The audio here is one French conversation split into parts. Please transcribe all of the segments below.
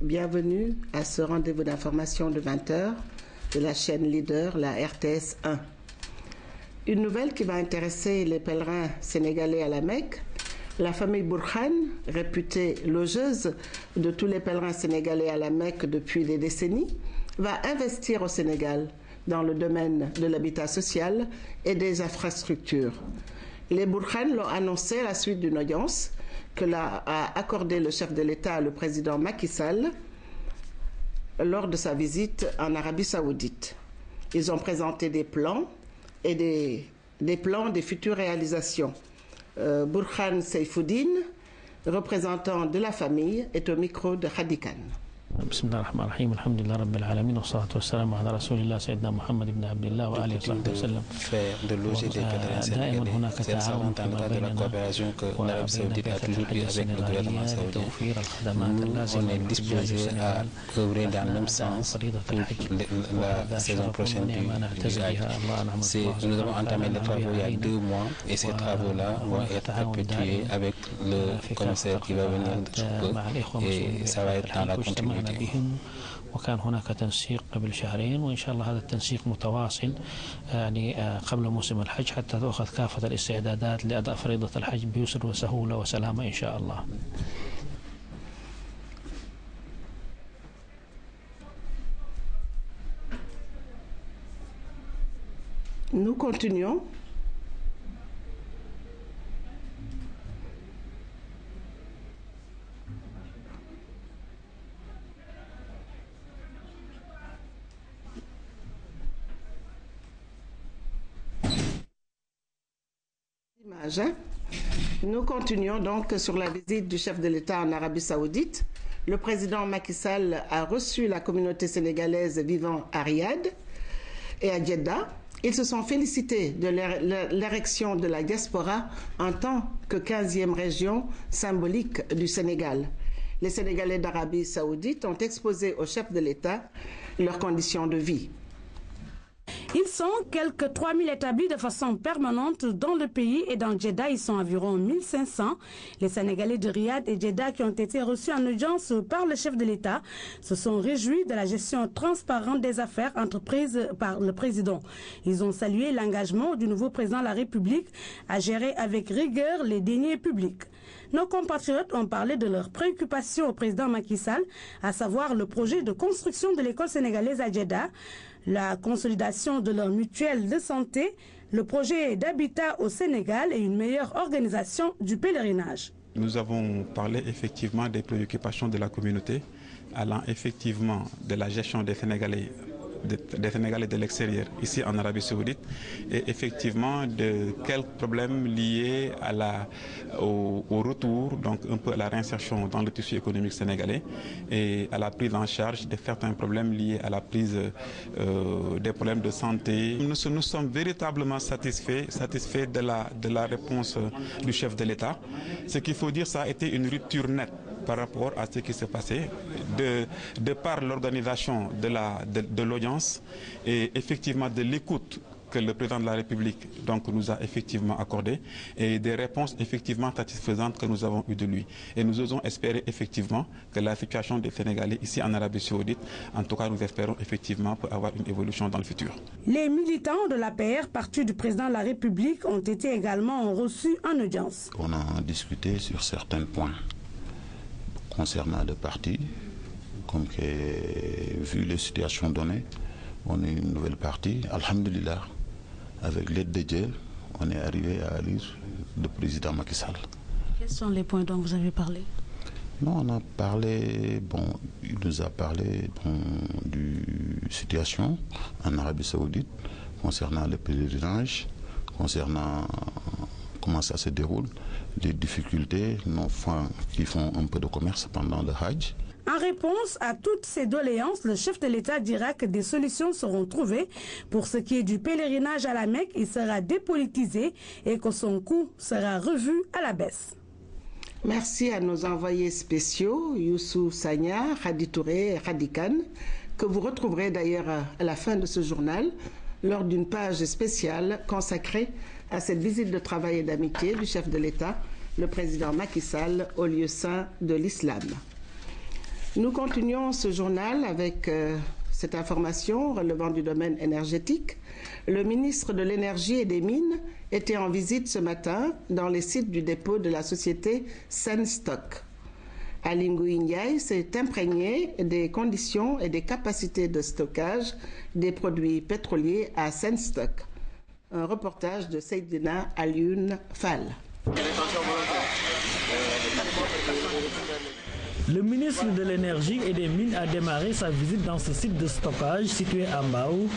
bienvenue à ce rendez-vous d'information de 20h de la chaîne leader, la RTS 1. Une nouvelle qui va intéresser les pèlerins sénégalais à la Mecque. La famille Bourhan, réputée logeuse de tous les pèlerins sénégalais à la Mecque depuis des décennies, va investir au Sénégal dans le domaine de l'habitat social et des infrastructures. Les Bourhan l'ont annoncé à la suite d'une audience que a accordé le chef de l'État, le président Macky Sall, lors de sa visite en Arabie Saoudite. Ils ont présenté des plans et des plans des futures réalisations. Bourhan Seyfouddine, représentant de la famille, est au micro de Khady Kane. بسم الله الرحمن الرحيم الحمد لله رب العالمين والصلاة والسلام على رسول الله سيدنا محمد بن عبد الله وآله وصحبه وسلم. دائما هناك تعاون فيما بيننا وبين بعثة الحج السنغالية لتوفير الخدمات اللازمة للحجاج السنغال فريضة الحج وهذا شرف ونعمة نعتز بها الله نعم الله. Nous avons entamé les travaux il y a 2 mois et ces travaux-là vont être perpétués avec le commissaire qui va venir et ça va être dans la continuité. بهم وكان هناك تنسيق قبل شهرين وإن شاء الله هذا التنسيق متواصل يعني قبل موسم الحج حتى تأخذ كافة الاستعدادات لأداء فريضة الحج بيسر وسهولة وسلامة إن شاء الله. Nous continuons. Nous continuons donc sur la visite du chef de l'État en Arabie Saoudite. Le président Macky Sall a reçu la communauté sénégalaise vivant à Riyad et à Jeddah. Ils se sont félicités de l'érection de la diaspora en tant que 15e région symbolique du Sénégal. Les Sénégalais d'Arabie Saoudite ont exposé au chef de l'État leurs conditions de vie. Ils sont quelques 3000 établis de façon permanente dans le pays et dans Jeddah, ils sont environ 1500. Les Sénégalais de Riyad et Jeddah qui ont été reçus en audience par le chef de l'État se sont réjouis de la gestion transparente des affaires entreprises par le président. Ils ont salué l'engagement du nouveau président de la République à gérer avec rigueur les deniers publics. Nos compatriotes ont parlé de leurs préoccupations au président Macky Sall, à savoir le projet de construction de l'école sénégalaise à Jeddah, la consolidation de leur mutuelle de santé, le projet d'habitat au Sénégal et une meilleure organisation du pèlerinage. Nous avons parlé effectivement des préoccupations de la communauté, allant effectivement de la gestion des Sénégalais de l'extérieur ici en Arabie Saoudite et effectivement de quelques problèmes liés au retour, donc un peu à la réinsertion dans le tissu économique sénégalais et à la prise en charge de certains problèmes liés à la prise des problèmes de santé. Nous sommes véritablement satisfaits de la réponse du chef de l'État. Ce qu'il faut dire, ça a été une rupture nette par rapport à ce qui s'est passé, de par l'organisation de l'audience et effectivement de l'écoute que le président de la République donc, nous a effectivement accordé et des réponses effectivement satisfaisantes que nous avons eues de lui. Et nous osons espérer effectivement que la situation des Sénégalais ici en Arabie Saoudite, en tout cas nous espérons effectivement pour avoir une évolution dans le futur. Les militants de l'APR, parti du président de la République, ont été également reçus en audience. On a discuté sur certains points concernant le parti, comme que, vu les situations données, on est une nouvelle partie. Alhamdulillah, avec l'aide de Dieu, on est arrivé à élire le président Macky Sall. Quels sont les points dont vous avez parlé? Non, on a parlé, il nous a parlé de situation en Arabie Saoudite, concernant le pèlerinage, concernant comment ça se déroule, les difficultés, nos femmes qui font un peu de commerce pendant le Hajj. En réponse à toutes ces doléances, le chef de l'État dira que des solutions seront trouvées. Pour ce qui est du pèlerinage à la Mecque, il sera dépolitisé et que son coût sera revu à la baisse. Merci à nos envoyés spéciaux, Youssou Sagna, Khady Touré et Khady Kane, que vous retrouverez d'ailleurs à la fin de ce journal, lors d'une page spéciale consacrée à cette visite de travail et d'amitié du chef de l'État, le président Macky Sall, au lieu saint de l'islam. Nous continuons ce journal avec cette information relevant du domaine énergétique. Le ministre de l'Énergie et des Mines était en visite ce matin dans les sites du dépôt de la société Senstock. Aly Ngouille Ndiaye s'est imprégné des conditions et des capacités de stockage des produits pétroliers à Senstock. Un reportage de Seydina Alioune Fall. Le ministre de l'Énergie et des Mines a démarré sa visite dans ce site de stockage situé à Mbao.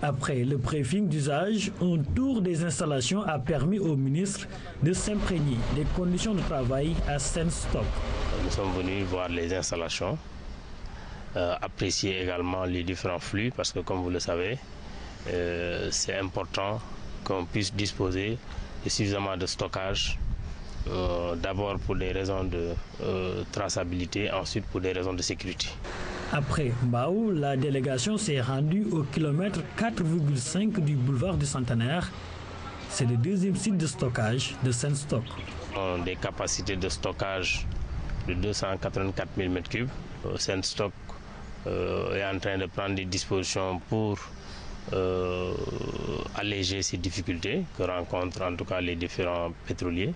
Après le briefing d'usage, un tour des installations a permis au ministre de s'imprégner des conditions de travail à Senstock. Nous sommes venus voir les installations, apprécier également les différents flux parce que comme vous le savez, c'est important qu'on puisse disposer de suffisamment de stockage. D'abord pour des raisons de traçabilité, ensuite pour des raisons de sécurité. Après Mbao, la délégation s'est rendue au kilomètre 4,5 du boulevard du Centenaire. C'est le deuxième site de stockage de Senstock. On a des capacités de stockage de 284 000 m3. Senstock est en train de prendre des dispositions pour alléger ces difficultés que rencontrent en tout cas les différents pétroliers.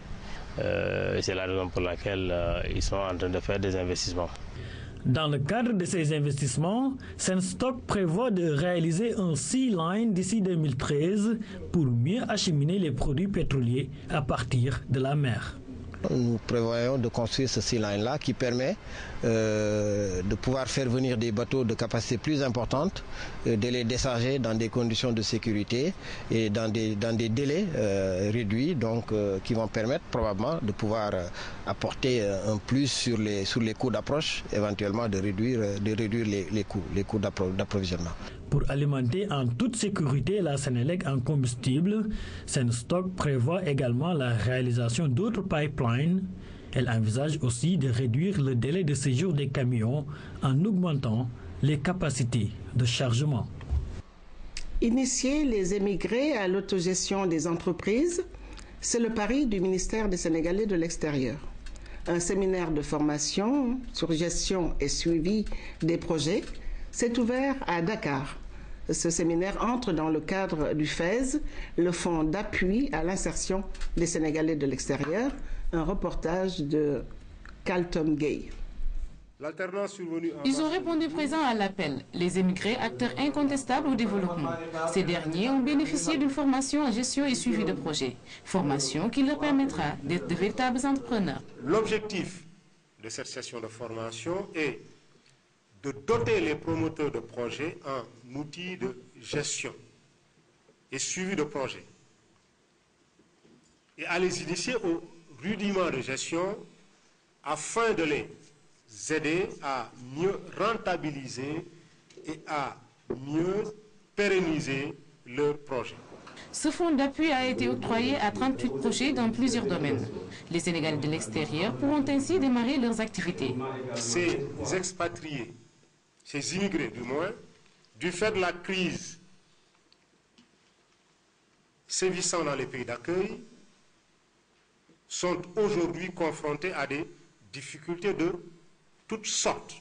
C'est la raison pour laquelle ils sont en train de faire des investissements. Dans le cadre de ces investissements, Senstock prévoit de réaliser un sea line d'ici 2013 pour mieux acheminer les produits pétroliers à partir de la mer. Nous prévoyons de construire ce sea line-là qui permet de pouvoir faire venir des bateaux de capacité plus importante, de les décharger dans des conditions de sécurité et dans des délais réduits, donc qui vont permettre probablement de pouvoir apporter un plus sur les coûts d'approche, éventuellement de réduire les coûts d'approvisionnement. Pour alimenter en toute sécurité la Sénélec en combustible, Senstock prévoit également la réalisation d'autres pipelines. Elle envisage aussi de réduire le délai de séjour des camions en augmentant les capacités de chargement. Initier les émigrés à l'autogestion des entreprises, c'est le pari du ministère des Sénégalais de l'extérieur. Un séminaire de formation sur gestion et suivi des projets s'est ouvert à Dakar. Ce séminaire entre dans le cadre du FAISE, le Fonds d'appui à l'insertion des Sénégalais de l'extérieur. Un reportage de Carlton Gay. Ils ont répondu présent à l'appel. Les émigrés, acteurs incontestables au développement. Ces derniers ont bénéficié d'une formation en gestion et suivi de projets. Formation qui leur permettra d'être de véritables entrepreneurs. L'objectif de cette session de formation est de doter les promoteurs de projets en outils de gestion et suivi de projets et à les initier aux rudiments de gestion afin de les aider à mieux rentabiliser et à mieux pérenniser leurs projets. Ce fonds d'appui a été octroyé à 38 projets dans plusieurs domaines. Les Sénégalais de l'extérieur pourront ainsi démarrer leurs activités. Ces expatriés, ces immigrés du moins, du fait de la crise sévissant dans les pays d'accueil, sont aujourd'hui confrontés à des difficultés de toutes sortes.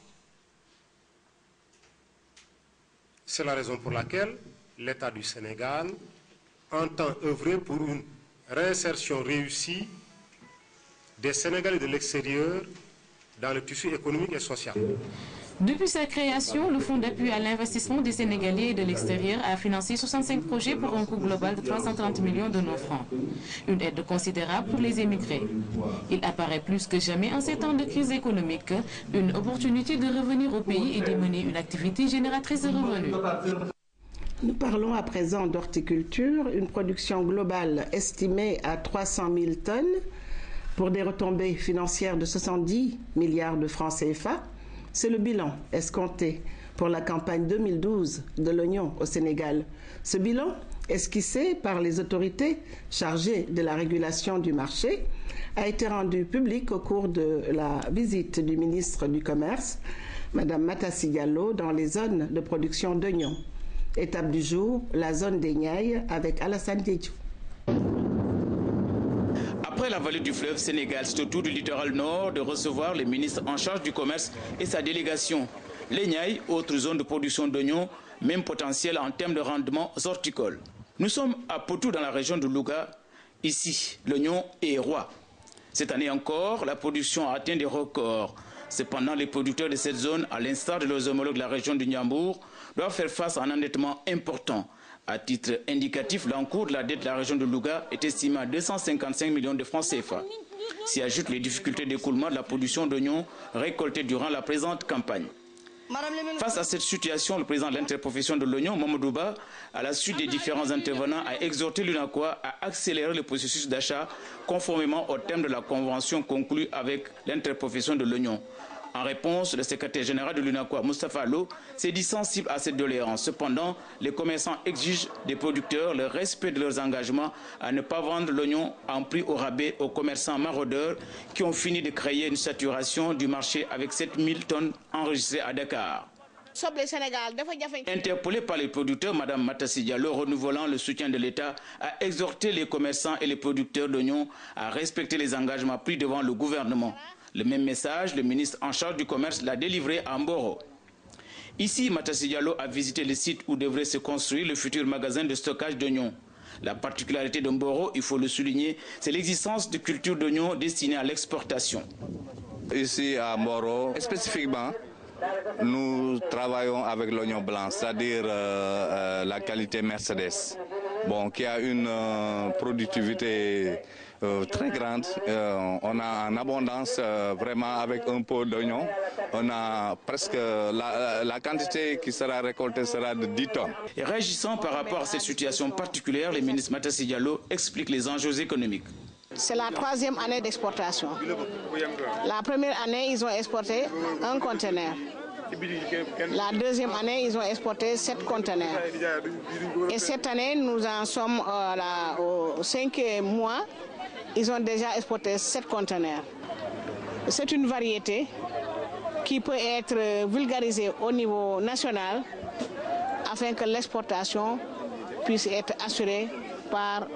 C'est la raison pour laquelle l'État du Sénégal entend œuvrer pour une réinsertion réussie des Sénégalais de l'extérieur dans le tissu économique et social. Depuis sa création, le Fonds d'appui à l'investissement des Sénégalais de l'extérieur a financé 65 projets pour un coût global de 330 millions de nos francs. Une aide considérable pour les émigrés. Il apparaît plus que jamais en ces temps de crise économique une opportunité de revenir au pays et de mener une activité génératrice de revenus. Nous parlons à présent d'horticulture, une production globale estimée à 300 000 tonnes pour des retombées financières de 70 milliards de francs CFA. C'est le bilan escompté pour la campagne 2012 de l'oignon au Sénégal. Ce bilan, esquissé par les autorités chargées de la régulation du marché, a été rendu public au cours de la visite du ministre du Commerce, Mme Matassi Diallo, dans les zones de production d'oignons. Étape du jour, la zone des Niayes avec Alassane Diédhiou. Après la vallée du fleuve Sénégal, c'est au tour du littoral nord de recevoir le ministre en charge du commerce et sa délégation. Les Niayes, autre zone de production d'oignons, même potentiel en termes de rendement horticole. Nous sommes à Potou dans la région de Louga. Ici, l'oignon est roi. Cette année encore, la production a atteint des records. Cependant, les producteurs de cette zone, à l'instar de leurs homologues de la région du Niambour, doivent faire face à un endettement important. À titre indicatif, l'encours de la dette de la région de Louga est estimé à 255 millions de francs CFA. S'y ajoutent les difficultés d'écoulement de la production d'oignons récoltés durant la présente campagne. Face à cette situation, le président de l'interprofession de l'oignon, Mamadouba, à la suite des différents intervenants, a exhorté l'UNACOIS à accélérer le processus d'achat conformément au terme de la convention conclue avec l'interprofession de l'oignon. En réponse, le secrétaire général de l'UNACOIS, Moustapha Allo, s'est dit sensible à cette doléance. Cependant, les commerçants exigent des producteurs le respect de leurs engagements à ne pas vendre l'oignon en prix au rabais aux commerçants maraudeurs qui ont fini de créer une saturation du marché avec 7000 tonnes enregistrées à Dakar. Interpellée par les producteurs, Mme Matassi Diallo, renouvelant le soutien de l'État, a exhorté les commerçants et les producteurs d'oignons à respecter les engagements pris devant le gouvernement. Le même message, le ministre en charge du commerce l'a délivré à Mboro. Ici, Matassi Diallo a visité le site où devrait se construire le futur magasin de stockage d'oignons. La particularité de Mboro, il faut le souligner, c'est l'existence de cultures d'oignons destinées à l'exportation. Ici à Mboro, spécifiquement, nous travaillons avec l'oignon blanc, c'est-à-dire la qualité Mercedes, qui a une productivité très grande. On a en abondance vraiment avec un pot d'oignon. On a presque la quantité qui sera récoltée sera de 10 tonnes. Et réagissant par rapport à cette situation particulière, le ministre Matassi Diallo explique les enjeux économiques. C'est la 3e année d'exportation. La première année, ils ont exporté un conteneur. La 2e année, ils ont exporté 7 conteneurs. Et cette année, nous en sommes au 5e mois. Ils ont déjà exporté 7 conteneurs. C'est une variété qui peut être vulgarisée au niveau national afin que l'exportation puisse être assurée par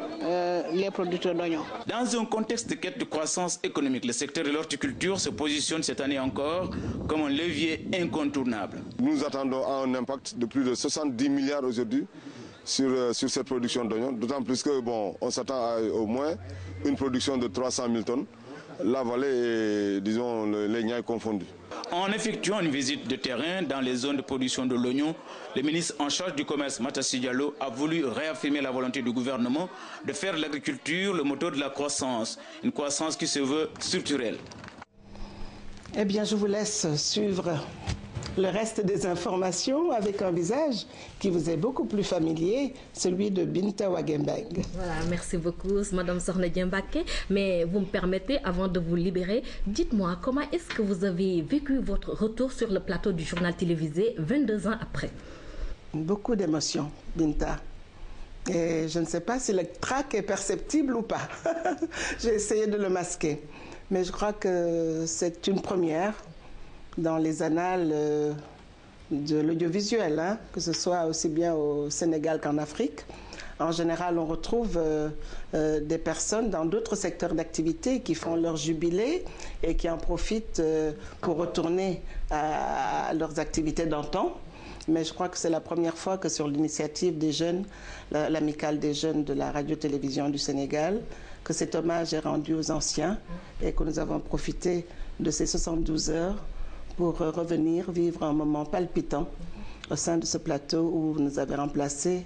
les producteurs d'oignons. Dans un contexte de quête de croissance économique, le secteur de l'horticulture se positionne cette année encore comme un levier incontournable. Nous attendons un impact de plus de 70 milliards aujourd'hui sur cette production d'oignons, d'autant plus que on s'attend à au moins une production de 300 000 tonnes, la vallée et disons les Niayes confondus. En effectuant une visite de terrain dans les zones de production de l'oignon, le ministre en charge du commerce, Matassi Diallo, a voulu réaffirmer la volonté du gouvernement de faire de l'agriculture le moteur de la croissance, une croissance qui se veut structurelle. Eh bien, je vous laisse suivre le reste des informations avec un visage qui vous est beaucoup plus familier, celui de Binta Waguembeng. Voilà, merci beaucoup, Madame Sokhna Diembake. Mais vous me permettez, avant de vous libérer, dites-moi, comment est-ce que vous avez vécu votre retour sur le plateau du journal télévisé 22 ans après? Beaucoup d'émotions, Binta. Et je ne sais pas si le trac est perceptible ou pas. J'ai essayé de le masquer. Mais je crois que c'est une première dans les annales de l'audiovisuel, que ce soit aussi bien au Sénégal qu'en Afrique. En général, on retrouve des personnes dans d'autres secteurs d'activité qui font leur jubilé et qui en profitent pour retourner à leurs activités d'antan. Mais je crois que c'est la première fois que sur l'initiative des jeunes, l'amicale des jeunes de la radio-télévision du Sénégal, que cet hommage est rendu aux anciens et que nous avons profité de ces 72 heures pour revenir vivre un moment palpitant au sein de ce plateau où vous nous avez remplacés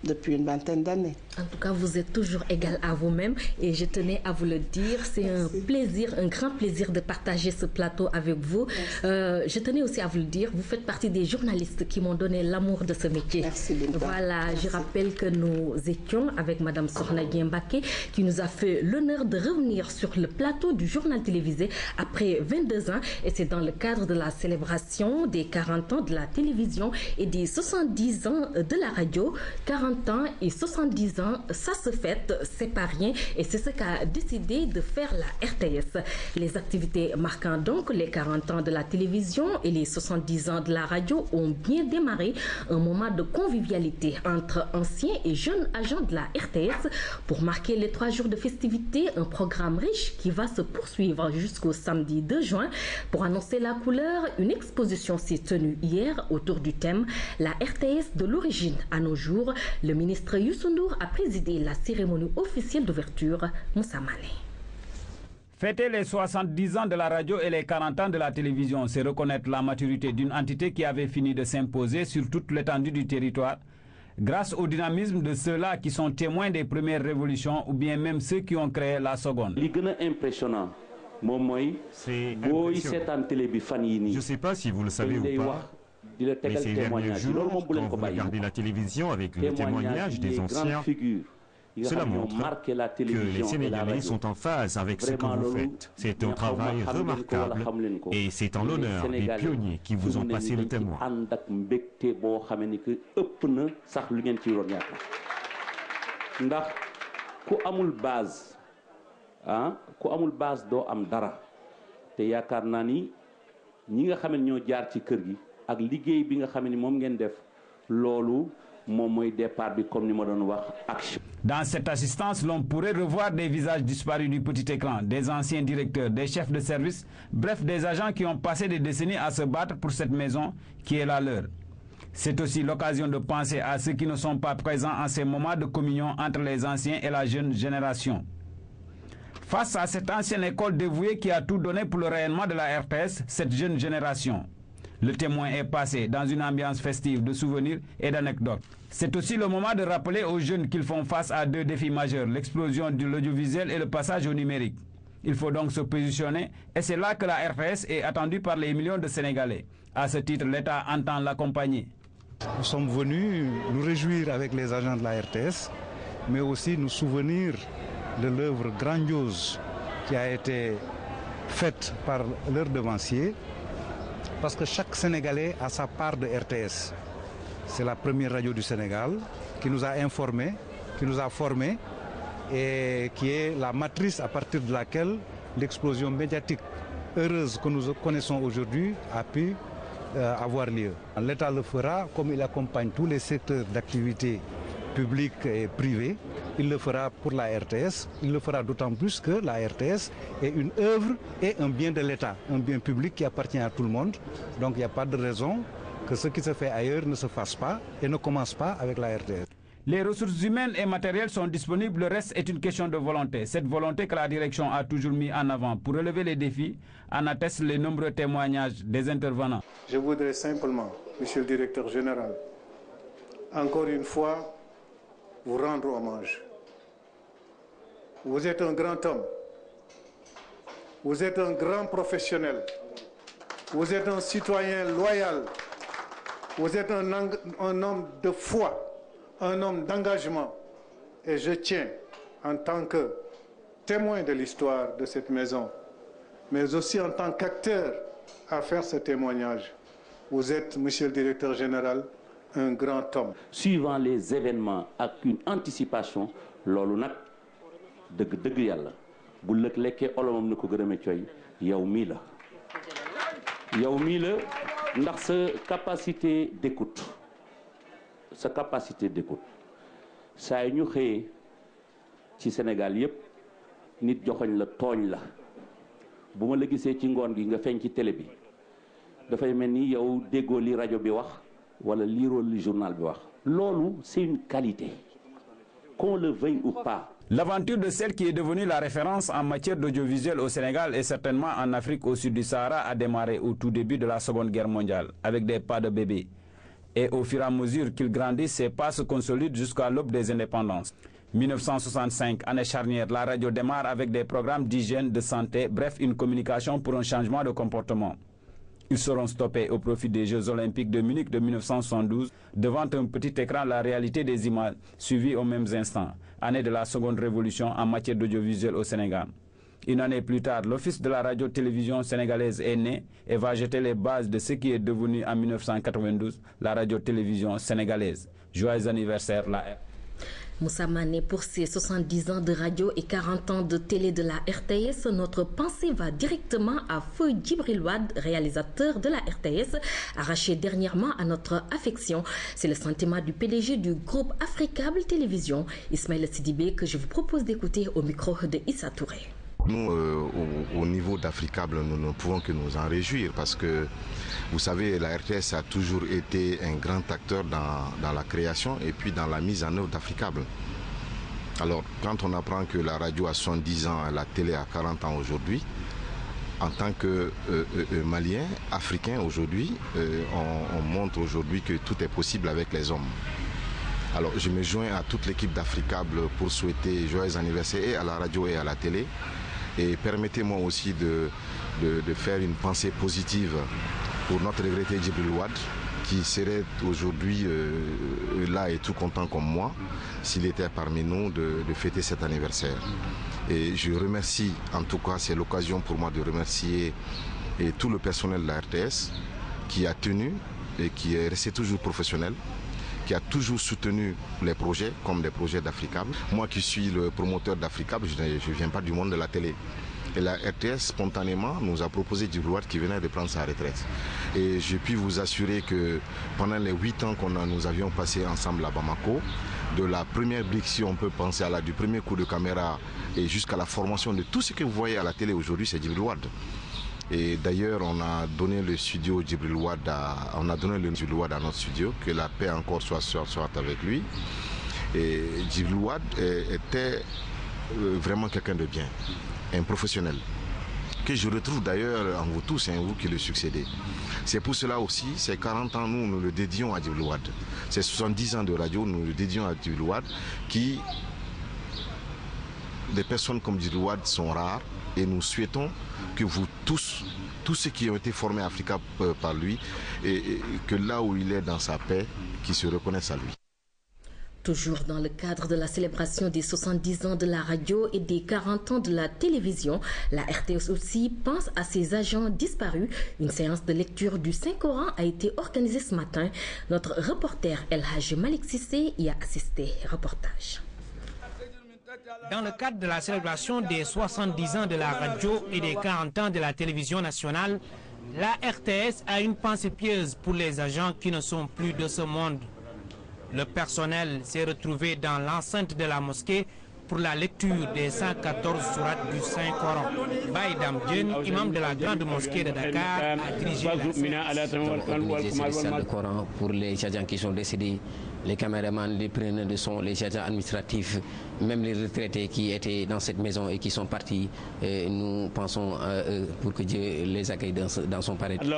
depuis une vingtaine d'années. En tout cas, vous êtes toujours égal à vous-même et je tenais à vous le dire. C'est un plaisir, un grand plaisir de partager ce plateau avec vous. Je tenais aussi à vous le dire, vous faites partie des journalistes qui m'ont donné l'amour de ce métier. Merci, Binta. Voilà, merci. Je rappelle que nous étions avec Madame Sokhna Diembake qui nous a fait l'honneur de revenir sur le plateau du journal télévisé après 22 ans et c'est dans le cadre de la célébration des 40 ans de la télévision et des 70 ans de la radio. 40 40 ans et 70 ans, ça se fête, c'est pas rien, et c'est ce qu'a décidé de faire la RTS. Les activités marquant donc les 40 ans de la télévision et les 70 ans de la radio ont bien démarré, un moment de convivialité entre anciens et jeunes agents de la RTS pour marquer les 3 jours de festivités, un programme riche qui va se poursuivre jusqu'au samedi 2 juin. Pour annoncer la couleur, une exposition s'est tenue hier autour du thème « La RTS de l'origine à nos jours ». Le ministre Youssou Ndour a présidé la cérémonie officielle d'ouverture. Moussa Mané. Fêter les 70 ans de la radio et les 40 ans de la télévision, c'est reconnaître la maturité d'une entité qui avait fini de s'imposer sur toute l'étendue du territoire, grâce au dynamisme de ceux-là qui sont témoins des premières révolutions ou bien même ceux qui ont créé la seconde. Ce qui est impressionnant, c'est je ne sais pas si vous le savez ou pas, mais ces derniers jours, quand vous regardez la télévision avec le témoignage des anciens, cela montre que les Sénégalais sont en phase avec ce que vous faites. C'est un travail remarquable et c'est en l'honneur des pionniers qui vous ont passé le témoin. ku amul base doo am dara te yaakaar naa ni ñi nga xam ne ñoo jaar ci kër gi ak liggéey bi nga xam ne moom ngeen def loolu moom mooy départ bi comme ni ma doon wax action. Dans cette assistance, l'on pourrait revoir des visages disparus du petit écran, des anciens directeurs, des chefs de service, bref des agents qui ont passé des décennies à se battre pour cette maison qui est la leur. C'est aussi l'occasion de penser à ceux qui ne sont pas présents en ces moments de communion entre les anciens et la jeune génération. Face à cette ancienne école dévouée qui a tout donné pour le rayonnement de la RTS, cette jeune génération, le témoin est passé dans une ambiance festive de souvenirs et d'anecdotes. C'est aussi le moment de rappeler aux jeunes qu'ils font face à 2 défis majeurs, l'explosion de l'audiovisuel et le passage au numérique. Il faut donc se positionner et c'est là que la RTS est attendue par les millions de Sénégalais. À ce titre, l'État entend l'accompagner. Nous sommes venus nous réjouir avec les agents de la RTS, mais aussi nous souvenir de l'œuvre grandiose qui a été faite par leurs devanciers, parce que chaque Sénégalais a sa part de RTS. C'est la première radio du Sénégal qui nous a informés, qui nous a formés et qui est la matrice à partir de laquelle l'explosion médiatique heureuse que nous connaissons aujourd'hui a pu avoir lieu. L'État le fera comme il accompagne tous les secteurs d'activité publics et privés. Il le fera pour la RTS, il le fera d'autant plus que la RTS est une œuvre et un bien de l'État, un bien public qui appartient à tout le monde. Donc il n'y a pas de raison que ce qui se fait ailleurs ne se fasse pas et ne commence pas avec la RTS. Les ressources humaines et matérielles sont disponibles, le reste est une question de volonté. Cette volonté que la direction a toujours mis en avant pour relever les défis en attestent les nombreux témoignages des intervenants. Je voudrais simplement, Monsieur le Directeur Général, encore une fois, vous rendre hommage. Vous êtes un grand homme, vous êtes un grand professionnel, vous êtes un citoyen loyal, vous êtes un homme de foi, un homme d'engagement. Et je tiens, en tant que témoin de l'histoire de cette maison, mais aussi en tant qu'acteur, à faire ce témoignage. Vous êtes, Monsieur le Directeur Général, un grand homme. Suivant les événements avec une anticipation, loolu nag dëgg yàlla bu lëkk lekkee olomam ni ko gërëme coy yow mii la ndax sa capacité d'écoute saa yi ñu xëyee ci Sénégal yépp nit joxoñ la tooñ la bu ma la gisee ci ngoon gi nga feeñ ci télé bi dafay mel ni yow déggoo li rajo bi wax wala liiroo li journal bi wax loolu c'est une qualité qu'on le veuille ou pas. L'aventure de celle qui est devenue la référence en matière d'audiovisuel au Sénégal et certainement en Afrique au sud du Sahara a démarré au tout début de la Seconde Guerre mondiale avec des pas de bébé. Et au fur et à mesure qu'ils grandissent, ces pas se consolident jusqu'à l'aube des indépendances. 1965, année charnière, la radio démarre avec des programmes d'hygiène, de santé, bref, une communication pour un changement de comportement. Ils seront stoppés au profit des Jeux Olympiques de Munich de 1972, devant un petit écran la réalité des images, suivies aux mêmes instants, année de la seconde révolution en matière d'audiovisuel au Sénégal. Une année plus tard, l'Office de la radio-télévision sénégalaise est né et va jeter les bases de ce qui est devenu en 1992 la radio-télévision sénégalaise. Joyeux anniversaire, la R. Moussa Mané, pour ses 70 ans de radio et 40 ans de télé de la RTS, notre pensée va directement à Feu Djibril Wade, réalisateur de la RTS, arraché dernièrement à notre affection. C'est le sentiment du PDG du groupe Africable Télévision, Ismaël Sidibé, que je vous propose d'écouter au micro de Issa Touré. Nous, au niveau d'Africable, nous ne pouvons que nous en réjouir parce que, vous savez, la RTS a toujours été un grand acteur dans la création et puis dans la mise en œuvre d'Africable. Alors, quand on apprend que la radio a 70 ans, la télé a 40 ans aujourd'hui, en tant que Malien, Africain aujourd'hui, on montre aujourd'hui que tout est possible avec les hommes. Alors, je me joins à toute l'équipe d'Africable pour souhaiter joyeux anniversaire et à la radio et à la télé. Et permettez-moi aussi de faire une pensée positive pour notre regretté Djibril Wade, qui serait aujourd'hui là et tout content comme moi, s'il était parmi nous de fêter cet anniversaire. Et je remercie, en tout cas, c'est l'occasion pour moi de remercier tout le personnel de la RTS qui a tenu et qui est resté toujours professionnel, qui a toujours soutenu les projets comme des projets d'Africable. Moi qui suis le promoteur d'Africable, je ne viens pas du monde de la télé. Et la RTS, spontanément, nous a proposé Djibril Wade qui venait de prendre sa retraite. Et je puis vous assurer que pendant les 8 ans nous avions passé ensemble à Bamako, de la première brique, si on peut penser du premier coup de caméra et jusqu'à la formation de tout ce que vous voyez à la télé aujourd'hui, c'est Djibril Wade. Et d'ailleurs, on a donné le studio Djibril Wade à notre studio, que la paix encore soit avec lui. Et Djibril Wade était vraiment quelqu'un de bien, un professionnel, que je retrouve d'ailleurs en vous tous, c'est vous qui le succédez. C'est pour cela aussi, ces 40 ans, nous le dédions à Djibril Wade. Ces 70 ans de radio, nous le dédions à Djibril Wade, qui, des personnes comme Djibril Wade sont rares. Et nous souhaitons que vous tous ceux qui ont été formés à Africa par lui, et que là où il est dans sa paix, qu'ils se reconnaissent à lui. Toujours dans le cadre de la célébration des 70 ans de la radio et des 40 ans de la télévision, la RTS aussi pense à ses agents disparus. Une séance de lecture du Saint-Coran a été organisée ce matin. Notre reporter El Haj Malik Sissé y a assisté. Reportage. Dans le cadre de la célébration des 70 ans de la radio et des 40 ans de la télévision nationale, la RTS a une pensée pieuse pour les agents qui ne sont plus de ce monde. Le personnel s'est retrouvé dans l'enceinte de la mosquée pour la lecture des 114 sourates du Saint-Coran. Baïdam Djen, imam de la grande mosquée de Dakar, a dirigé la salle de Coran pour les agents qui sont décédés, les caméramans, les preneurs de son, les agents administratifs, même les retraités qui étaient dans cette maison et qui sont partis. Nous pensons pour que Dieu les accueille dans son paradis.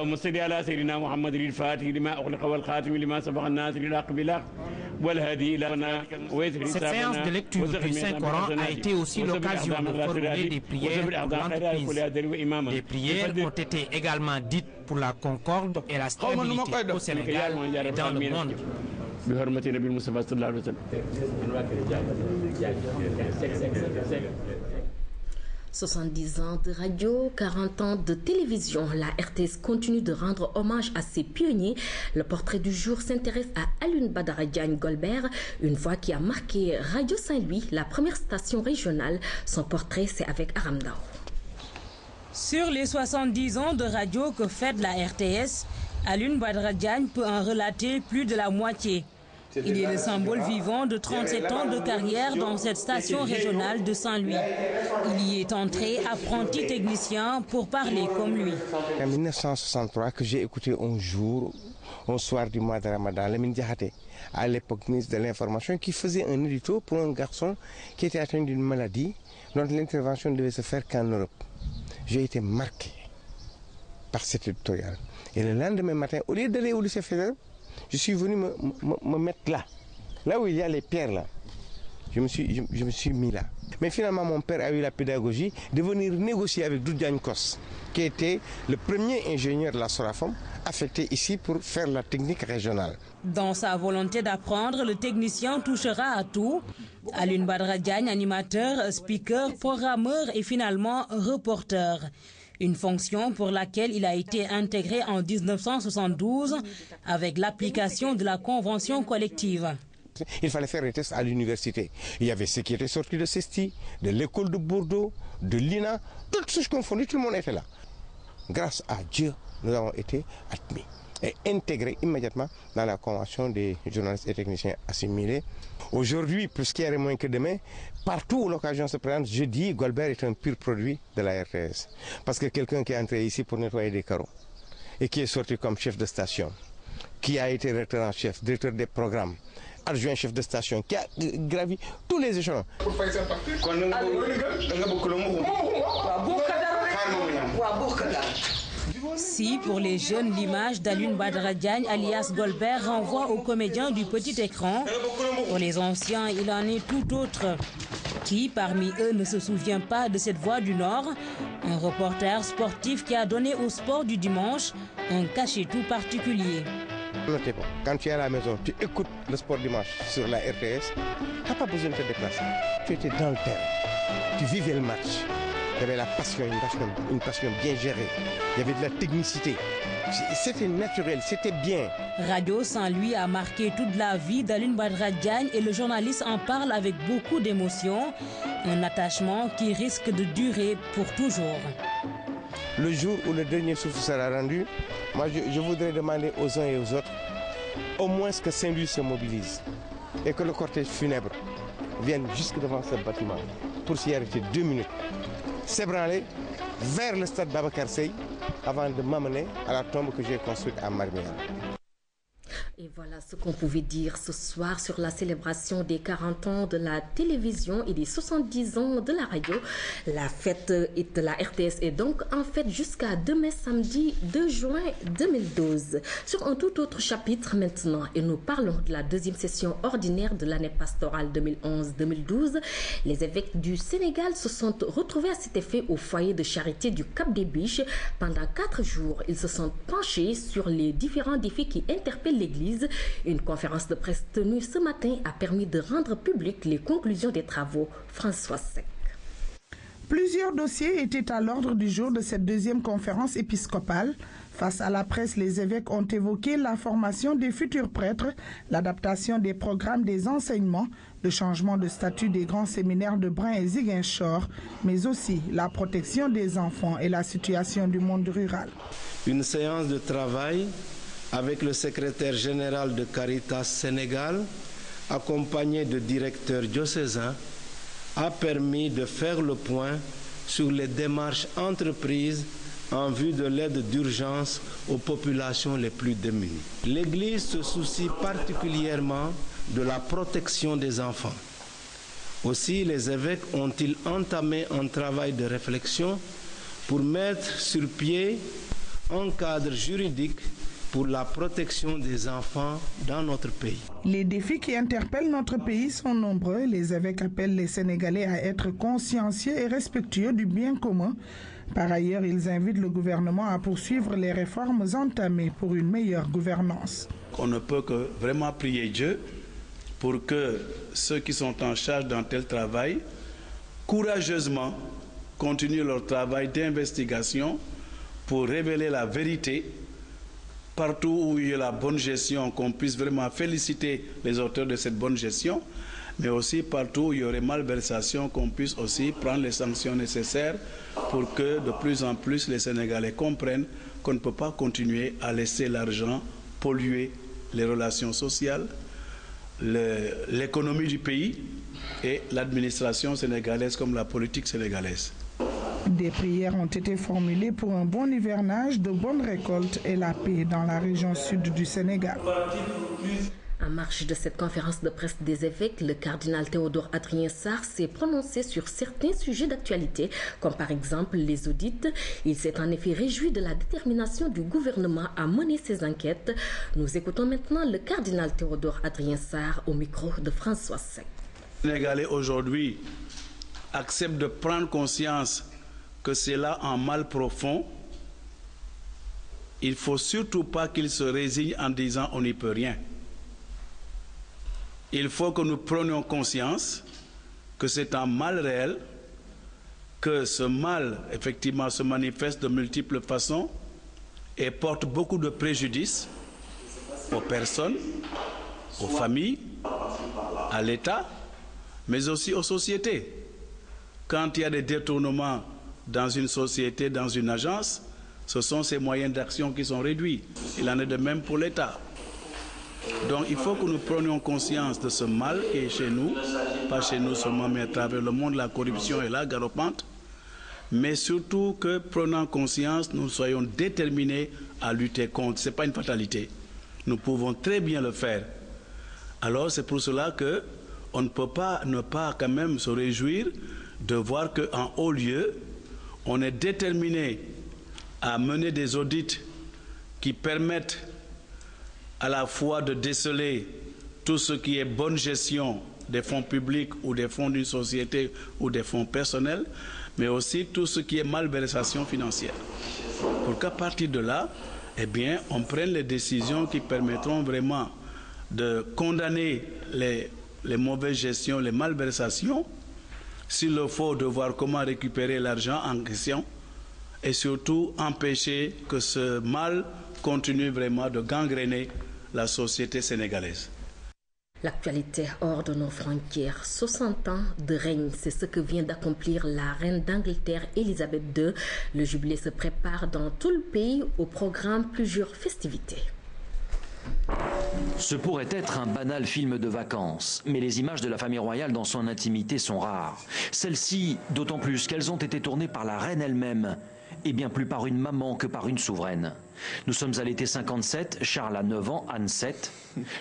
Cette séance de lecture du Saint-Coran a été aussi l'occasion de formuler des prières pour l'entreprise. Les prières ont été également dites pour la concorde et la stabilité au Sénégal et dans le monde. 70 ans de radio, 40 ans de télévision. La RTS continue de rendre hommage à ses pionniers. Le portrait du jour s'intéresse à Alioune Badara Diagne Golbert, une voix qui a marqué Radio Saint-Louis, la première station régionale. Son portrait, c'est avec Aram Dao. Sur les 70 ans de radio que fête la RTS, Alioune Badara Diagne peut en relater plus de la moitié. Il est le symbole vivant de 37 ans de carrière dans cette station régionale de Saint-Louis. Il y est entré apprenti technicien pour parler comme lui. En 1963, que j'ai écouté un jour, un soir du mois de Ramadan, Lamine Diakhaté, à l'époque ministre de l'Information, qui faisait un édito pour un garçon qui était atteint d'une maladie dont l'intervention ne devait se faire qu'en Europe. J'ai été marqué par cet éditorial. Et le lendemain matin, au lieu d'aller au lycée fédéral, je suis venu me mettre là où il y a les pierres là. Je me suis mis là. Mais finalement, mon père a eu la pédagogie de venir négocier avec Doudjane Kos, qui était le premier ingénieur de la Sorafom, affecté ici pour faire la technique régionale. Dans sa volonté d'apprendre, le technicien touchera à tout. Alioune Badara Diagne, animateur, speaker, programmeur et finalement reporter. Une fonction pour laquelle il a été intégré en 1972 avec l'application de la convention collective. il fallait faire les tests à l'université. Il y avait ceux qui étaient sortis de CESTI, de l'école de Bordeaux, de l'INA, toutes choses confondues, tout le monde était là. Grâce à Dieu, nous avons été admis et intégrés immédiatement dans la convention des journalistes et techniciens assimilés. Aujourd'hui, plus qu'hier et moins que demain, partout où l'occasion se présente, je dis Golbert est un pur produit de la RTS. Parce que quelqu'un qui est entré ici pour nettoyer des carreaux et qui est sorti comme chef de station, qui a été directeur en chef, directeur des programmes, adjoint chef de station, qui a gravi tous les échelons. Si pour les jeunes, l'image d'Alioune Badara Diagne alias Golbert renvoie aux comédiens du petit écran, pour les anciens, il en est tout autre. Qui parmi eux ne se souvient pas de cette voix du Nord, un reporter sportif qui a donné au sport du dimanche un cachet tout particulier. Quand tu es à la maison, tu écoutes le sport dimanche sur la RTS, tu n'as pas besoin de te déplacer. Tu étais dans le terrain, tu vivais le match. Il y avait la passion, une passion bien gérée. Il y avait de la technicité. C'était naturel, c'était bien. Radio Saint-Louis a marqué toute la vie d'Alioune Badara Diagne et le journaliste en parle avec beaucoup d'émotion. Un attachement qui risque de durer pour toujours. Le jour où le dernier souffle sera rendu, moi je voudrais demander aux uns et aux autres au moins que Saint-Louis se mobilise et que le cortège funèbre vienne jusque devant ce bâtiment pour s'y arrêter 2 minutes. S'ébranler vers le stade Babacar Seye avant de m'amener à la tombe que j'ai construite à Marmière. Et voilà ce qu'on pouvait dire ce soir sur la célébration des 40 ans de la télévision et des 70 ans de la radio. La fête de la RTS est donc en fête jusqu'à demain samedi 2 juin 2012. Sur un tout autre chapitre maintenant, et nous parlons de la deuxième session ordinaire de l'année pastorale 2011-2012. Les évêques du Sénégal se sont retrouvés à cet effet au foyer de charité du Cap des Biches. Pendant 4 jours, ils se sont penchés sur les différents défis qui interpellent l'Église. Une conférence de presse tenue ce matin a permis de rendre publiques les conclusions des travaux. François Sec. Plusieurs dossiers étaient à l'ordre du jour de cette deuxième conférence épiscopale. Face à la presse, les évêques ont évoqué la formation des futurs prêtres, l'adaptation des programmes des enseignements, le changement de statut des grands séminaires de Brin et Ziguinchor, mais aussi la protection des enfants et la situation du monde rural. Une séance de travail avec le secrétaire général de Caritas Sénégal, accompagné de directeurs diocésains, a permis de faire le point sur les démarches entreprises en vue de l'aide d'urgence aux populations les plus démunies. L'Église se soucie particulièrement de la protection des enfants. Aussi, les évêques ont-ils entamé un travail de réflexion pour mettre sur pied un cadre juridique pour la protection des enfants dans notre pays. Les défis qui interpellent notre pays sont nombreux. Les évêques appellent les Sénégalais à être consciencieux et respectueux du bien commun. Par ailleurs, ils invitent le gouvernement à poursuivre les réformes entamées pour une meilleure gouvernance. On ne peut que vraiment prier Dieu pour que ceux qui sont en charge d'un tel travail, courageusement, continuent leur travail d'investigation pour révéler la vérité. Partout où il y a la bonne gestion, qu'on puisse vraiment féliciter les auteurs de cette bonne gestion, mais aussi partout où il y aurait malversation, qu'on puisse aussi prendre les sanctions nécessaires pour que de plus en plus les Sénégalais comprennent qu'on ne peut pas continuer à laisser l'argent polluer les relations sociales, l'économie du pays et l'administration sénégalaise comme la politique sénégalaise. Des prières ont été formulées pour un bon hivernage, de bonnes récoltes et la paix dans la région sud du Sénégal. En marge de cette conférence de presse des évêques, le cardinal Théodore Adrien Sarr s'est prononcé sur certains sujets d'actualité, comme par exemple les audits. Il s'est en effet réjoui de la détermination du gouvernement à mener ces enquêtes. Nous écoutons maintenant le cardinal Théodore Adrien Sarr au micro de François Sec. Les Sénégalais aujourd'hui acceptent de prendre conscience que c'est là un mal profond. Il ne faut surtout pas qu'ils se résignent en disant on n'y peut rien. Il faut que nous prenions conscience que c'est un mal réel, que ce mal effectivement se manifeste de multiples façons et porte beaucoup de préjudice aux personnes, aux familles, à l'État, mais aussi aux sociétés. Quand il y a des détournements dans une société, dans une agence, ce sont ces moyens d'action qui sont réduits. Il en est de même pour l'État. Donc il faut que nous prenions conscience de ce mal qui est chez nous, pas chez nous seulement, mais à travers le monde, la corruption est là, galopante, mais surtout que, prenant conscience, nous soyons déterminés à lutter contre. Ce n'est pas une fatalité. Nous pouvons très bien le faire. Alors c'est pour cela qu'on ne peut pas ne pas quand même se réjouir de voir qu'en haut lieu, on est déterminé à mener des audits qui permettent à la fois de déceler tout ce qui est bonne gestion des fonds publics ou des fonds d'une société ou des fonds personnels, mais aussi tout ce qui est malversation financière. Pour qu'à partir de là, eh bien, on prenne les décisions qui permettront vraiment de condamner les mauvaises gestions, les malversations, s'il le faut, de voir comment récupérer l'argent en question et surtout empêcher que ce mal continue vraiment de gangréner la société sénégalaise. L'actualité hors de nos frontières, 60 ans de règne, c'est ce que vient d'accomplir la reine d'Angleterre Elisabeth II. Le jubilé se prépare dans tout le pays, au programme plusieurs festivités. Ce pourrait être un banal film de vacances, mais les images de la famille royale dans son intimité sont rares. Celles-ci, d'autant plus qu'elles ont été tournées par la reine elle-même, et bien plus par une maman que par une souveraine. Nous sommes à l'été 57, Charles a 9 ans, Anne 7.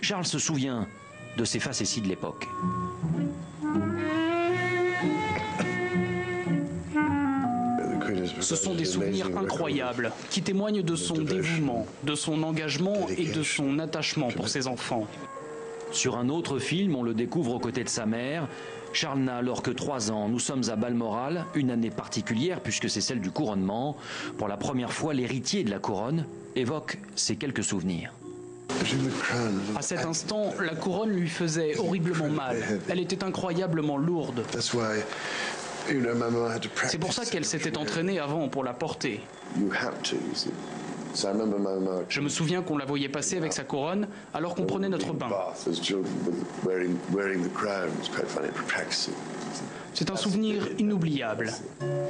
Charles se souvient de ces facéties de l'époque. Ce sont des souvenirs incroyables qui témoignent de son dévouement, de son engagement et de son attachement pour ses enfants. Sur un autre film, on le découvre aux côtés de sa mère. Charles n'a alors que 3 ans. Nous sommes à Balmoral, une année particulière puisque c'est celle du couronnement. Pour la première fois, l'héritier de la couronne évoque ses quelques souvenirs. À cet instant, la couronne lui faisait horriblement mal. Elle était incroyablement lourde. C'est pour ça qu'elle s'était entraînée avant pour la porter. Je me souviens qu'on la voyait passer avec sa couronne alors qu'on prenait notre bain. C'est un souvenir inoubliable.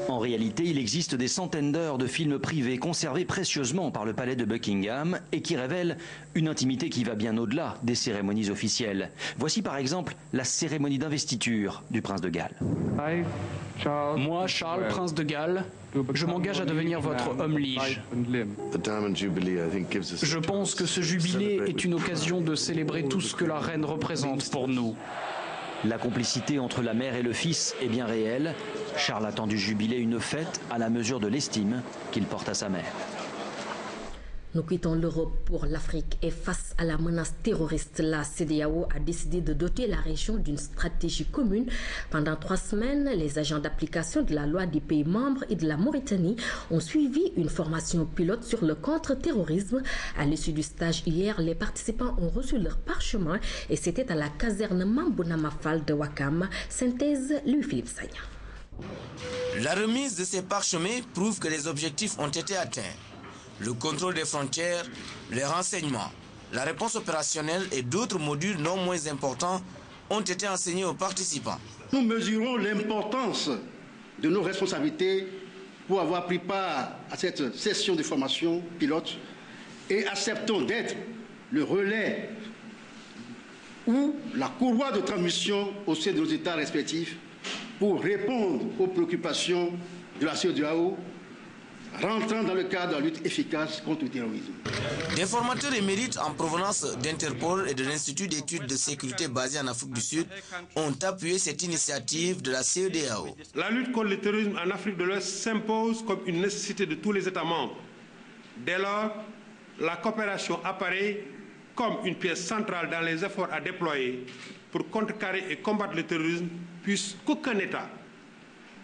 En réalité, il existe des centaines d'heures de films privés conservés précieusement par le palais de Buckingham et qui révèlent une intimité qui va bien au-delà des cérémonies officielles. Voici par exemple la cérémonie d'investiture du prince de Galles. Moi, Charles, prince de Galles, je m'engage à devenir votre homme lige. Je pense que ce jubilé est une occasion de célébrer tout ce que la reine représente pour nous. La complicité entre la mère et le fils est bien réelle. Charles attend du jubilé une fête à la mesure de l'estime qu'il porte à sa mère. Nous quittons l'Europe pour l'Afrique et face à la menace terroriste, la CEDEAO a décidé de doter la région d'une stratégie commune. Pendant 3 semaines, les agents d'application de la loi des pays membres et de la Mauritanie ont suivi une formation pilote sur le contre-terrorisme. À l'issue du stage hier, les participants ont reçu leur parchemin et c'était à la caserne Mambouna Mafal de Ouakam. Synthèse, Louis-Philippe Sagna. La remise de ces parchemins prouve que les objectifs ont été atteints. Le contrôle des frontières, les renseignements, la réponse opérationnelle et d'autres modules non moins importants ont été enseignés aux participants. Nous mesurons l'importance de nos responsabilités pour avoir pris part à cette session de formation pilote et acceptons d'être le relais ou la courroie de transmission au sein de nos États respectifs pour répondre aux préoccupations de la CEDEAO, rentrant dans le cadre de la lutte efficace contre le terrorisme. Des formateurs émérites en provenance d'Interpol et de l'Institut d'études de sécurité basé en Afrique du Sud ont appuyé cette initiative de la CEDEAO. La lutte contre le terrorisme en Afrique de l'Ouest s'impose comme une nécessité de tous les États membres. Dès lors, la coopération apparaît comme une pièce centrale dans les efforts à déployer pour contrecarrer et combattre le terrorisme, puisqu'aucun État,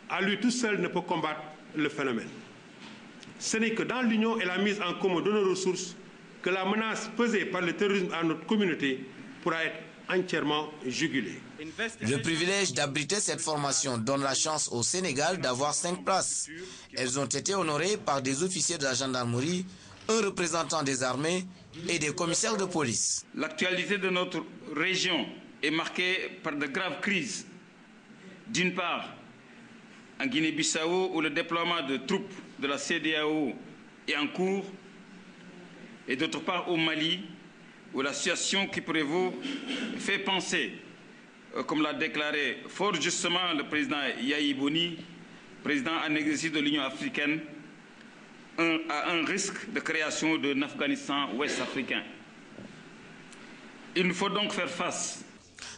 à lui tout seul, ne peut combattre le phénomène. Ce n'est que dans l'union et la mise en commun de nos ressources que la menace pesée par le terrorisme à notre communauté pourra être entièrement jugulée. Le privilège d'abriter cette formation donne la chance au Sénégal d'avoir 5 places. Elles ont été honorées par des officiers de la gendarmerie, un représentant des armées et des commissaires de police. L'actualité de notre région est marquée par de graves crises. D'une part, en Guinée-Bissau, où le déploiement de troupes de la CEDEAO est en cours, et d'autre part au Mali, où la situation qui prévaut fait penser, comme l'a déclaré fort justement le président Yahi Boni, président en exercice de l'Union africaine, à un risque de création d'un Afghanistan ouest-africain. Il nous faut donc faire face.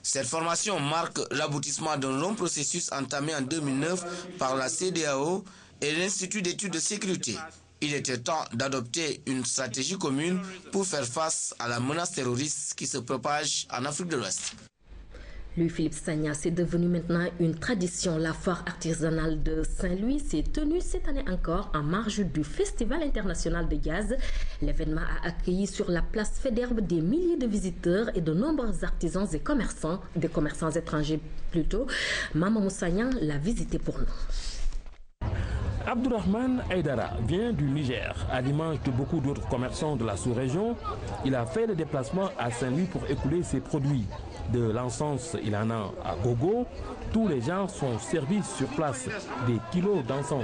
Cette formation marque l'aboutissement d'un long processus entamé en 2009 par la CEDEAO et l'Institut d'études de sécurité. Il était temps d'adopter une stratégie commune pour faire face à la menace terroriste qui se propage en Afrique de l'Ouest. Louis-Philippe Sagna, c'est devenu maintenant une tradition. La foire artisanale de Saint-Louis s'est tenue cette année encore en marge du Festival international de jazz. L'événement a accueilli sur la place Faidherbe des milliers de visiteurs et de nombreux artisans et commerçants, des commerçants étrangers plutôt. Maman Sagna l'a visité pour nous. Abdourahmane Aïdara vient du Niger. À l'image de beaucoup d'autres commerçants de la sous-région, il a fait le déplacement à Saint-Louis pour écouler ses produits. De l'encens, il en a à gogo. Tous les gens sont servis sur place. Des kilos d'encens.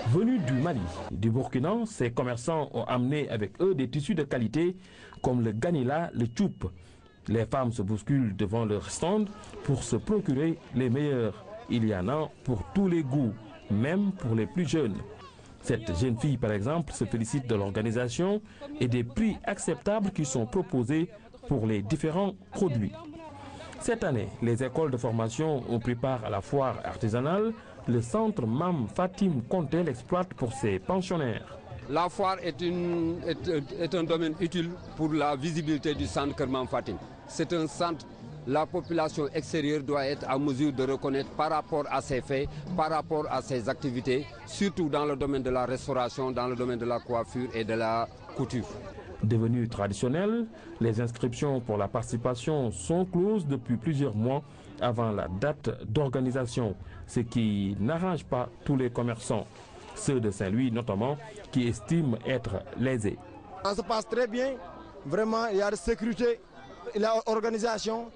Venus du Mali, du Burkina, ces commerçants ont amené avec eux des tissus de qualité comme le ganila, le tchoup. Les femmes se bousculent devant leur stand pour se procurer les meilleurs. Il y en a pour tous les goûts, même pour les plus jeunes. Cette jeune fille, par exemple, se félicite de l'organisation et des prix acceptables qui sont proposés pour les différents produits. Cette année, les écoles de formation ont pris part à la foire artisanale. Le centre Mam Fatim Conté l'exploite pour ses pensionnaires. La foire est un domaine utile pour la visibilité du centre Kermam Fatim. C'est un centre. La population extérieure doit être à mesure de reconnaître par rapport à ses faits, par rapport à ses activités, surtout dans le domaine de la restauration, dans le domaine de la coiffure et de la couture. Devenu traditionnel, les inscriptions pour la participation sont closes depuis plusieurs mois avant la date d'organisation, ce qui n'arrange pas tous les commerçants, ceux de Saint-Louis notamment, qui estiment être lésés. Ça se passe très bien, vraiment, il y a de sécurité, il y a organisation,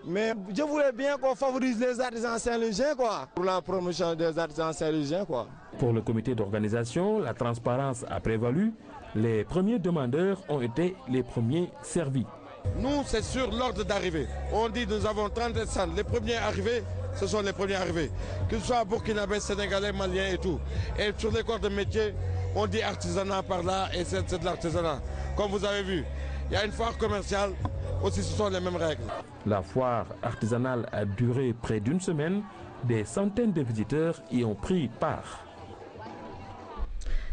mais je voulais bien qu'on favorise les artisans saint-louisiens, pour la promotion des artisans saint-louisiens, Pour le comité d'organisation, la transparence a prévalu. Les premiers demandeurs ont été les premiers servis. Nous, c'est sur l'ordre d'arrivée. On dit nous avons 30 stands. Les premiers arrivés, ce sont les premiers arrivés. Que ce soit burkinabé, sénégalais, malien et tout. Et sur les corps de métier, on dit artisanat par là et c'est de l'artisanat. Comme vous avez vu, il y a une foire commerciale, aussi ce sont les mêmes règles. La foire artisanale a duré près d'une semaine. Des centaines de visiteurs y ont pris part.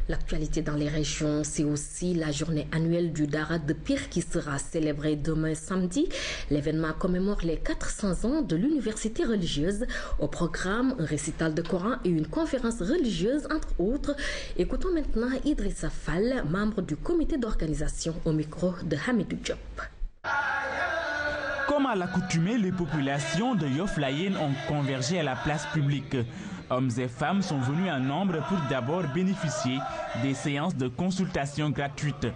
L'actualité dans les régions, c'est aussi la journée annuelle du Dara de Pire qui sera célébrée demain samedi. L'événement commémore les 400 ans de l'université religieuse. Au programme, un récital de Coran et une conférence religieuse, entre autres. Écoutons maintenant Idrissa Fall, membre du comité d'organisation, au micro de Hamidou Diop. Comme à l'accoutumée, les populations de Yoff Layène ont convergé à la place publique. Hommes et femmes sont venus en nombre pour d'abord bénéficier des séances de consultation gratuites.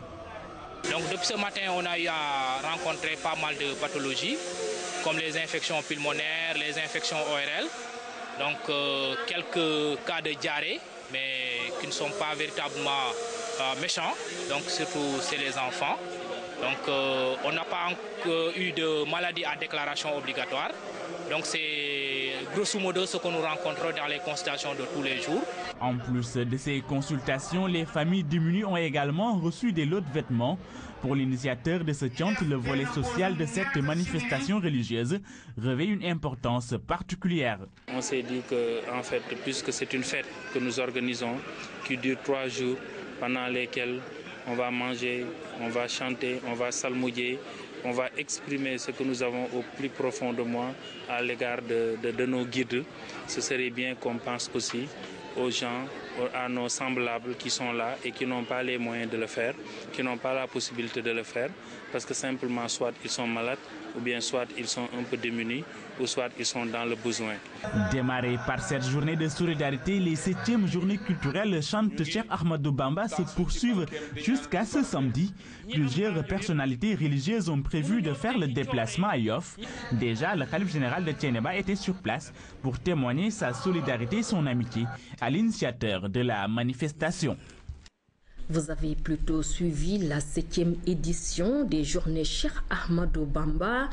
Donc depuis ce matin, on a eu à rencontrer pas mal de pathologies, comme les infections pulmonaires, les infections ORL, donc quelques cas de diarrhée, mais qui ne sont pas véritablement méchants, donc surtout chez les enfants. Donc on n'a pas eu de maladie à déclaration obligatoire. Donc c'est grosso modo ce que nous rencontrons dans les consultations de tous les jours. En plus de ces consultations, les familles démunies ont également reçu des lots de vêtements. Pour l'initiateur de ce chant, le volet social de cette manifestation religieuse revêt une importance particulière. On s'est dit que, en fait, puisque c'est une fête que nous organisons, qui dure 3 jours, pendant lesquels on va manger, on va chanter, on va psalmodier, on va exprimer ce que nous avons au plus profond de moi à l'égard de nos guides. Ce serait bien qu'on pense aussi aux gens à nos semblables qui sont là et qui n'ont pas les moyens de le faire, qui n'ont pas la possibilité de le faire, parce que simplement soit ils sont malades, ou bien soit ils sont un peu démunis, ou soit ils sont dans le besoin. Démarré par cette journée de solidarité, les 7e journées culturelles Chante Cheikh Ahmadou Bamba se poursuivent jusqu'à ce samedi. Plusieurs personnalités religieuses ont prévu de faire le déplacement à Yoff. Déjà, le khalife général de Thiénaba était sur place pour témoigner sa solidarité et son amitié à l'initiateur de la manifestation. Vous avez plutôt suivi la 7e édition des journées Cheikh Ahmadou Bamba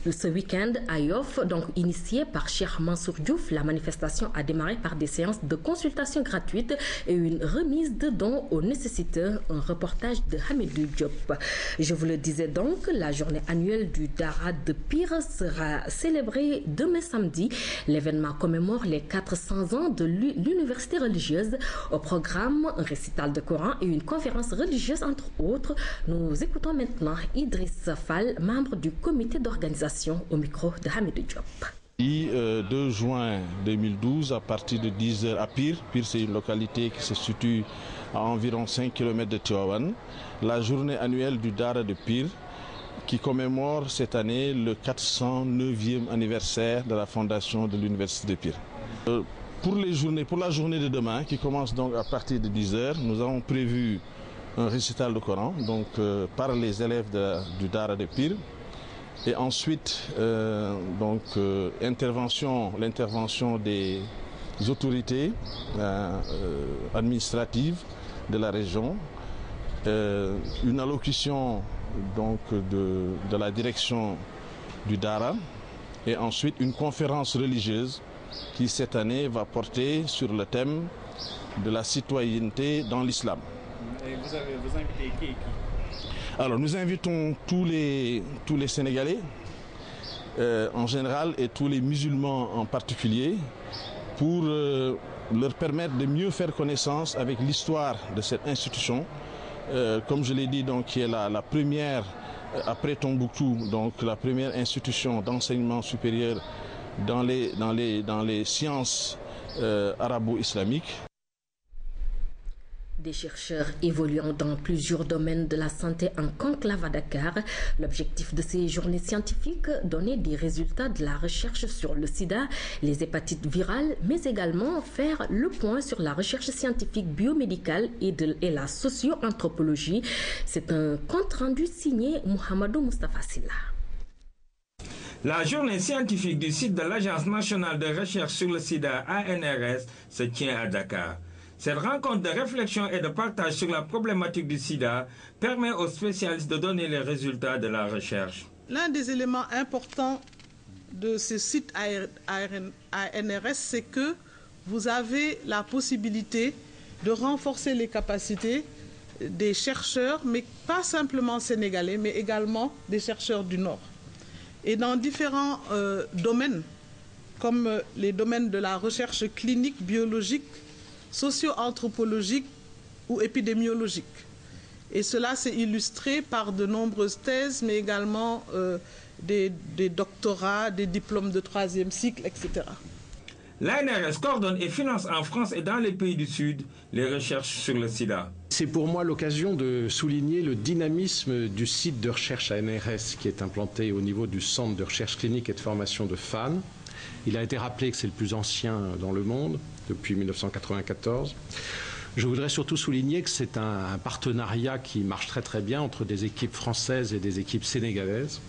ce week-end à Yoff, donc initiée par Cheikh Mansour Diouf. La manifestation a démarré par des séances de consultation gratuites et une remise de dons aux nécessiteux. Un reportage de Hamidou Diop. Je vous le disais donc, la journée annuelle du Dara de Pire sera célébrée demain samedi. L'événement commémore les 400 ans de l'université religieuse. Au programme, un récital de Coran et une conférence religieuse entre autres. Nous écoutons maintenant Idriss Fall, membre du comité d'organisation, au micro de Hamidou Diop. 2 juin 2012 à partir de 10h à Pire. Pire, c'est une localité qui se situe à environ 5 km de Tivaouane. La journée annuelle du Dara de Pire qui commémore cette année le 409e anniversaire de la fondation de l'université de Pire. Pour la journée de demain, qui commence donc à partir de 10h, nous avons prévu un récital de Coran donc, par les élèves du Dara de Pire. Et ensuite, l'intervention des autorités administratives de la région, une allocution donc, de la direction du Dara, et ensuite une conférence religieuse qui cette année va porter sur le thème de la citoyenneté dans l'islam. Et vous invitez qui? Alors nous invitons tous les Sénégalais en général et tous les musulmans en particulier pour leur permettre de mieux faire connaissance avec l'histoire de cette institution, comme je l'ai dit, donc, qui est la première après Tombouctou, donc la première institution d'enseignement supérieur dans les sciences arabo-islamiques. Des chercheurs évoluant dans plusieurs domaines de la santé en conclave à Dakar. L'objectif de ces journées scientifiques, donner des résultats de la recherche sur le sida, les hépatites virales, mais également faire le point sur la recherche scientifique biomédicale et la socio-anthropologie. C'est un compte-rendu signé Mohamedou Moustapha Silla. La journée scientifique du site de l'Agence nationale de recherche sur le sida ANRS se tient à Dakar. Cette rencontre de réflexion et de partage sur la problématique du sida permet aux spécialistes de donner les résultats de la recherche. L'un des éléments importants de ce site ANRS, c'est que vous avez la possibilité de renforcer les capacités des chercheurs, mais pas simplement sénégalais, mais également des chercheurs du Nord. Et dans différents domaines, comme les domaines de la recherche clinique, biologique, socio-anthropologique ou épidémiologique. Et cela s'est illustré par de nombreuses thèses, mais également des doctorats, des diplômes de 3e cycle, etc. L'ANRS coordonne et finance en France et dans les pays du Sud les recherches sur le sida. C'est pour moi l'occasion de souligner le dynamisme du site de recherche ANRS qui est implanté au niveau du centre de recherche clinique et de formation de Fannes. Il a été rappelé que c'est le plus ancien dans le monde, depuis 1994. Je voudrais surtout souligner que c'est un partenariat qui marche très très bien entre des équipes françaises et des équipes sénégalaises.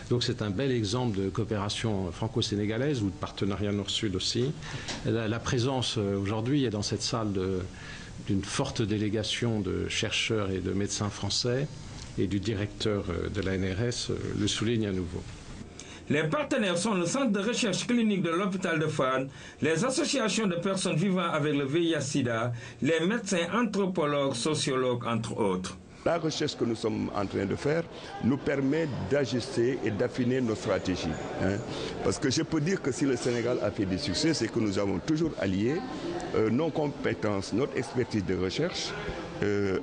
Donc c'est un bel exemple de coopération franco-sénégalaise ou de partenariat nord-sud aussi. La présence aujourd'hui est dans cette salle d'une forte délégation de chercheurs et de médecins français et du directeur de l'ANRS le souligne à nouveau. Les partenaires sont le Centre de recherche clinique de l'hôpital de Fannes, les associations de personnes vivant avec le VIH-Sida, les médecins, anthropologues, sociologues, entre autres. La recherche que nous sommes en train de faire nous permet d'ajuster et d'affiner nos stratégies. Parce que je peux dire que si le Sénégal a fait des succès, c'est que nous avons toujours allié nos compétences, notre expertise de recherche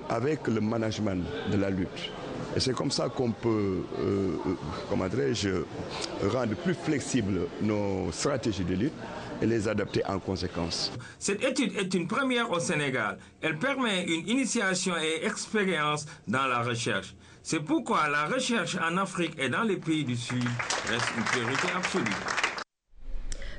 avec le management de la lutte. Et c'est comme ça qu'on peut, comment dirais-je, rendre plus flexibles nos stratégies de lutte et les adapter en conséquence. Cette étude est une première au Sénégal. Elle permet une initiation et expérience dans la recherche. C'est pourquoi la recherche en Afrique et dans les pays du Sud reste une priorité absolue.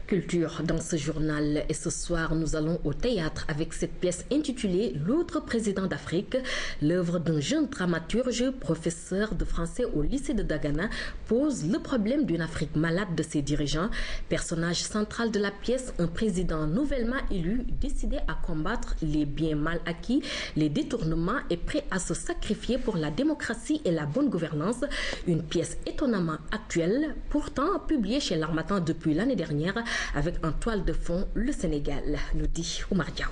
Culture dans ce journal, et ce soir nous allons au théâtre avec cette pièce intitulée L'autre président d'Afrique. L'œuvre d'un jeune dramaturge, professeur de français au lycée de Dagana, pose le problème d'une Afrique malade de ses dirigeants. Personnage central de la pièce, un président nouvellement élu, décidé à combattre les biens mal acquis, les détournements et prêt à se sacrifier pour la démocratie et la bonne gouvernance. Une pièce étonnamment actuelle, pourtant publiée chez l'Harmattan depuis l'année dernière, avec en toile de fond le Sénégal, nous dit Oumar Diaw.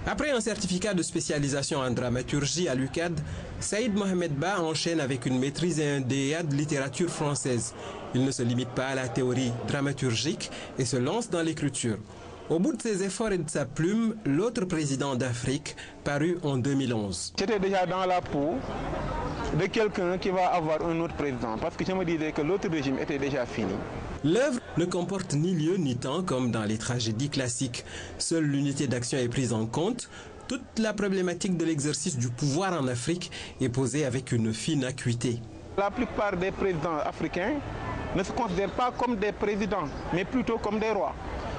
Après un certificat de spécialisation en dramaturgie à l'UCAD, Saïd Mohamed Ba enchaîne avec une maîtrise et un DEA de littérature française. Il ne se limite pas à la théorie dramaturgique et se lance dans l'écriture. Au bout de ses efforts et de sa plume, L'autre président d'Afrique, paru en 2011. J'étais déjà dans la peau de quelqu'un qui va avoir un autre président, parce que je me disais que l'autre régime était déjà fini. L'œuvre ne comporte ni lieu ni temps comme dans les tragédies classiques. Seule l'unité d'action est prise en compte. Toute la problématique de l'exercice du pouvoir en Afrique est posée avec une fine acuité. La plupart des présidents africains ne se considèrent pas comme des présidents, mais plutôt comme des rois.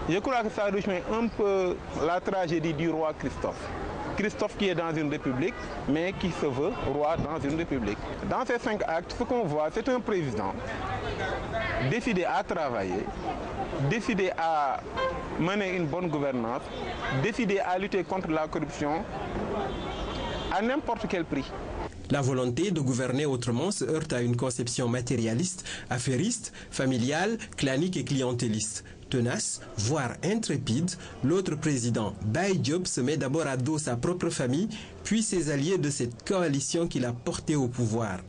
Je crois que ça rejoint un peu la tragédie du roi Christophe. Christophe qui est dans une république, mais qui se veut roi dans une république. Dans ces 5 actes, ce qu'on voit, c'est un président décidé à travailler, décidé à mener une bonne gouvernance, décidé à lutter contre la corruption à n'importe quel prix. La volonté de gouverner autrement se heurte à une conception matérialiste, affairiste, familiale, clanique et clientéliste. Tenace, voire intrépide, l'autre président, Baye Diop, se met d'abord à dos sa propre famille, puis ses alliés de cette coalition qui l'a porté au pouvoir.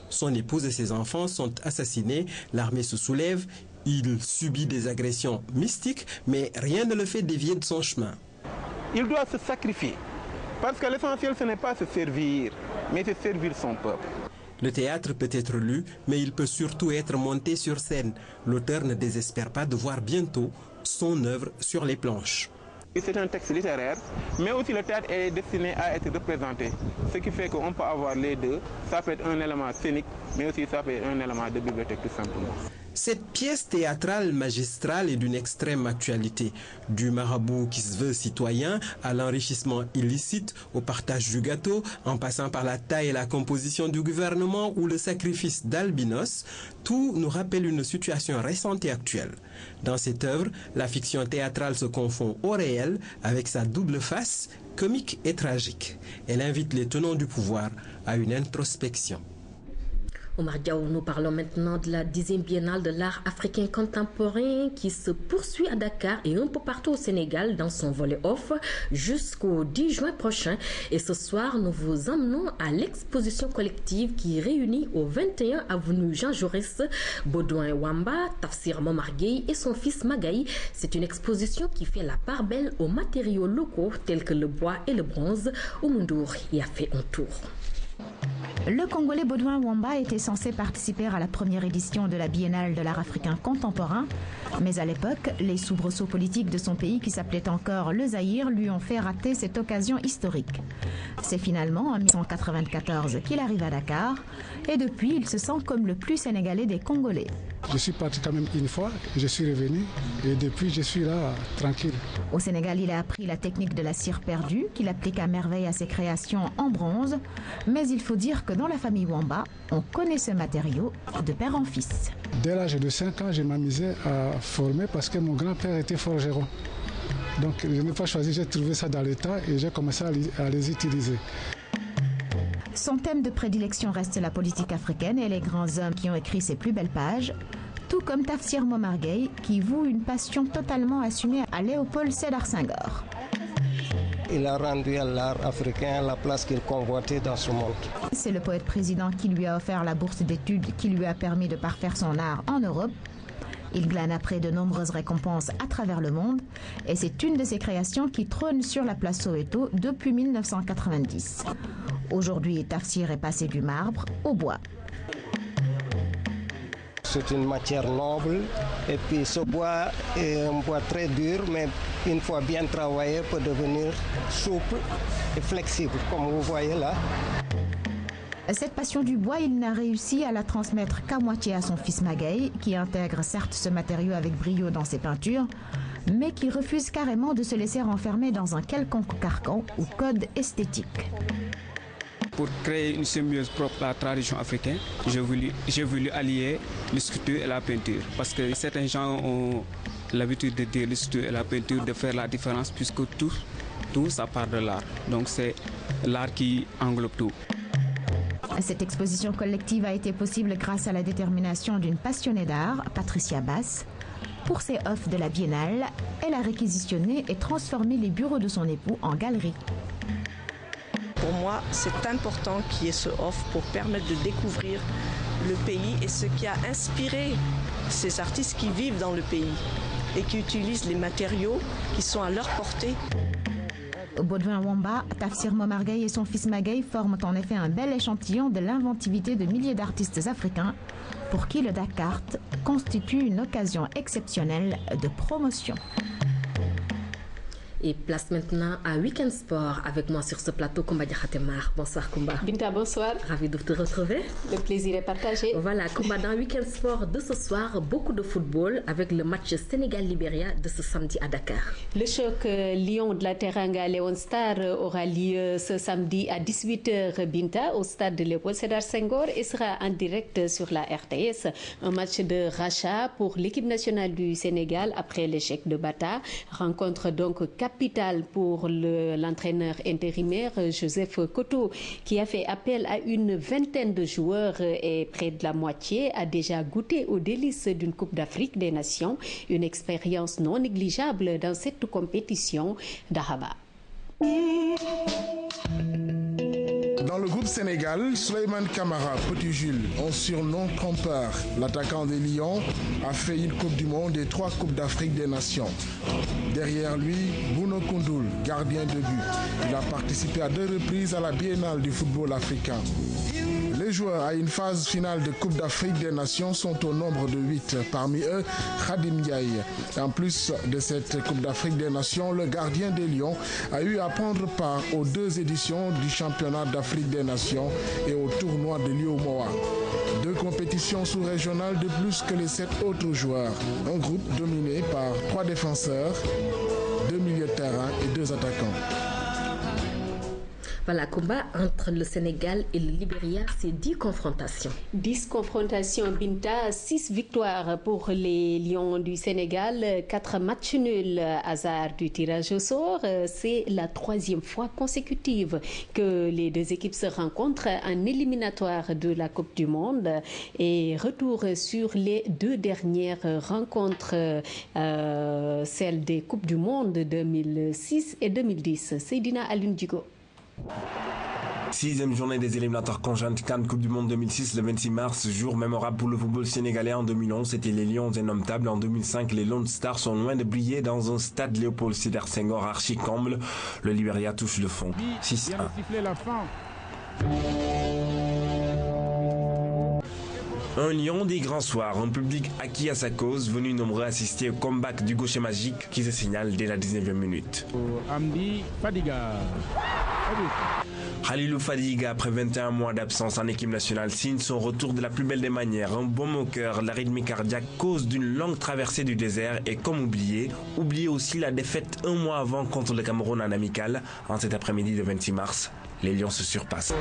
Son épouse et ses enfants sont assassinés, l'armée se soulève, il subit des agressions mystiques, mais rien ne le fait dévier de son chemin. Il doit se sacrifier, parce que l'essentiel ce n'est pas se servir, mais c'est servir son peuple. Le théâtre peut être lu, mais il peut surtout être monté sur scène. L'auteur ne désespère pas de voir bientôt son œuvre sur les planches. C'est un texte littéraire, mais aussi le théâtre est destiné à être représenté. Ce qui fait qu'on peut avoir les deux. Ça peut être un élément scénique, mais aussi ça peut être un élément de bibliothèque tout simplement. Cette pièce théâtrale magistrale est d'une extrême actualité. Du marabout qui se veut citoyen à l'enrichissement illicite, au partage du gâteau, en passant par la taille et la composition du gouvernement ou le sacrifice d'albinos, tout nous rappelle une situation récente et actuelle. Dans cette œuvre, la fiction théâtrale se confond au réel avec sa double face, comique et tragique. Elle invite les tenants du pouvoir à une introspection. Oumar Diaw, nous parlons maintenant de la 10e biennale de l'art africain contemporain qui se poursuit à Dakar et un peu partout au Sénégal dans son volet off jusqu'au 10 juin prochain. Et ce soir, nous vous emmenons à l'exposition collective qui réunit au 21 avenue Jean Jaurès Baudouin Wamba, Tafsir Momar Gueye et son fils Magaye. C'est une exposition qui fait la part belle aux matériaux locaux tels que le bois et le bronze. Oumundour y a fait un tour. Le Congolais Baudouin Wamba était censé participer à la première édition de la Biennale de l'art africain contemporain, mais à l'époque, les soubresauts politiques de son pays, qui s'appelait encore le Zaïre, lui ont fait rater cette occasion historique. C'est finalement en 1994 qu'il arrive à Dakar, et depuis, il se sent comme le plus sénégalais des Congolais. Je suis parti quand même une fois, je suis revenu, et depuis, je suis là, tranquille. Au Sénégal, il a appris la technique de la cire perdue, qu'il applique à merveille à ses créations en bronze, mais il faut dire que dans la famille Wamba, on connaît ce matériau de père en fils. Dès l'âge de 5 ans, je m'amusais à former parce que mon grand-père était forgeron. Donc je n'ai pas choisi, j'ai trouvé ça dans l'état et j'ai commencé à les utiliser. Son thème de prédilection reste la politique africaine et les grands hommes qui ont écrit ses plus belles pages, tout comme Tafsir Momar Gueye qui voue une passion totalement assumée à Léopold Sédar Senghor. Il a rendu à l'art africain la place qu'il convoitait dans ce monde. C'est le poète-président qui lui a offert la bourse d'études qui lui a permis de parfaire son art en Europe. Il glane après de nombreuses récompenses à travers le monde et c'est une de ses créations qui trône sur la place Soweto depuis 1990. Aujourd'hui, Tafsir est passé du marbre au bois. C'est une matière noble et puis ce bois est un bois très dur, mais une fois bien travaillé peut devenir souple et flexible, comme vous voyez là. Cette passion du bois, il n'a réussi à la transmettre qu'à moitié à son fils Magaye, qui intègre certes ce matériau avec brio dans ses peintures, mais qui refuse carrément de se laisser enfermer dans un quelconque carcan ou code esthétique. Pour créer une symbiose propre à la tradition africaine, j'ai voulu allier la sculpture et la peinture, parce que certains gens ont l'habitude de dire la sculpture et la peinture, de faire la différence, puisque tout ça part de l'art. Donc c'est l'art qui englobe tout. Cette exposition collective a été possible grâce à la détermination d'une passionnée d'art, Patricia Bass. Pour ses œuvres de la Biennale, elle a réquisitionné et transformé les bureaux de son époux en galerie. Pour moi, c'est important qu'il y ait ce offre pour permettre de découvrir le pays et ce qui a inspiré ces artistes qui vivent dans le pays et qui utilisent les matériaux qui sont à leur portée. Baudouin Wamba, Tafsir Momargueye et son fils Magaye forment en effet un bel échantillon de l'inventivité de milliers d'artistes africains pour qui le Dakar constitue une occasion exceptionnelle de promotion. Et place maintenant à Week-end Sport avec moi sur ce plateau, Koumba Diakhatemar. Bonsoir Koumba. Binta, bonsoir. Ravi de te retrouver. Le plaisir est partagé. Voilà, Koumba, dans Week-end Sport de ce soir, beaucoup de football avec le match Sénégal-Libéria de ce samedi à Dakar. Le choc Lion de la Teranga Léon Star aura lieu ce samedi à 18h Binta au stade de Léopold Sédar Senghor et sera en direct sur la RTS. Un match de rachat pour l'équipe nationale du Sénégal après l'échec de Bata. Rencontre donc capitale pour l'entraîneur intérimaire Joseph Koto qui a fait appel à une vingtaine de joueurs et près de la moitié a déjà goûté aux délices d'une Coupe d'Afrique des Nations, une expérience non négligeable dans cette compétition d'Ahaba. Dans le groupe Sénégal, Souleymane Camara, Petit Jules, un surnom trompeur. L'attaquant des Lions a fait une Coupe du Monde et 3 Coupes d'Afrique des Nations. Derrière lui, Bouno Koundoul, gardien de but. Il a participé à 2 reprises à la Biennale du football africain. Les joueurs à une phase finale de Coupe d'Afrique des Nations sont au nombre de 8. Parmi eux, Khadim Ndiaye. En plus de cette Coupe d'Afrique des Nations, le gardien des Lions a eu à prendre part aux 2 éditions du championnat d'Afrique des Nations et au tournoi de Lyomoa. 2 compétitions sous-régionales de plus que les 7 autres joueurs. Un groupe dominé par 3 défenseurs, 2 milieux de terrain et 2 attaquants. Voilà, combat entre le Sénégal et le Libéria, c'est 10 confrontations. 10 confrontations, Binta, 6 victoires pour les Lions du Sénégal, 4 matchs nuls, hasard du tirage au sort. C'est la 3e fois consécutive que les 2 équipes se rencontrent en éliminatoire de la Coupe du Monde. Et retour sur les 2 dernières rencontres, celles des Coupes du Monde 2006 et 2010. Seydina Alioune Djigo. 6e journée des éliminatoires conjointes CAN Coupe du Monde 2006 le 26 mars, jour mémorable pour le football sénégalais. En 2011, c'était les Lions indomptables. En 2005, les Lone Stars sont loin de briller dans un stade Léopold Sédar Senghor archi-comble. Le Libéria touche le fond. 6-1. Un Lion des grands soirs, un public acquis à sa cause, venu nombreux assister au comeback du gaucher magique qui se signale dès la 19e minute. Amdi Fadiga. Khalilou Fadiga, après 21 mois d'absence en équipe nationale, signe son retour de la plus belle des manières. Un baume au cœur, l'arythmie cardiaque cause d'une longue traversée du désert et comme oublié aussi la défaite un mois avant contre le Cameroun en amical. En cet après-midi de 26 mars, les Lions se surpassent.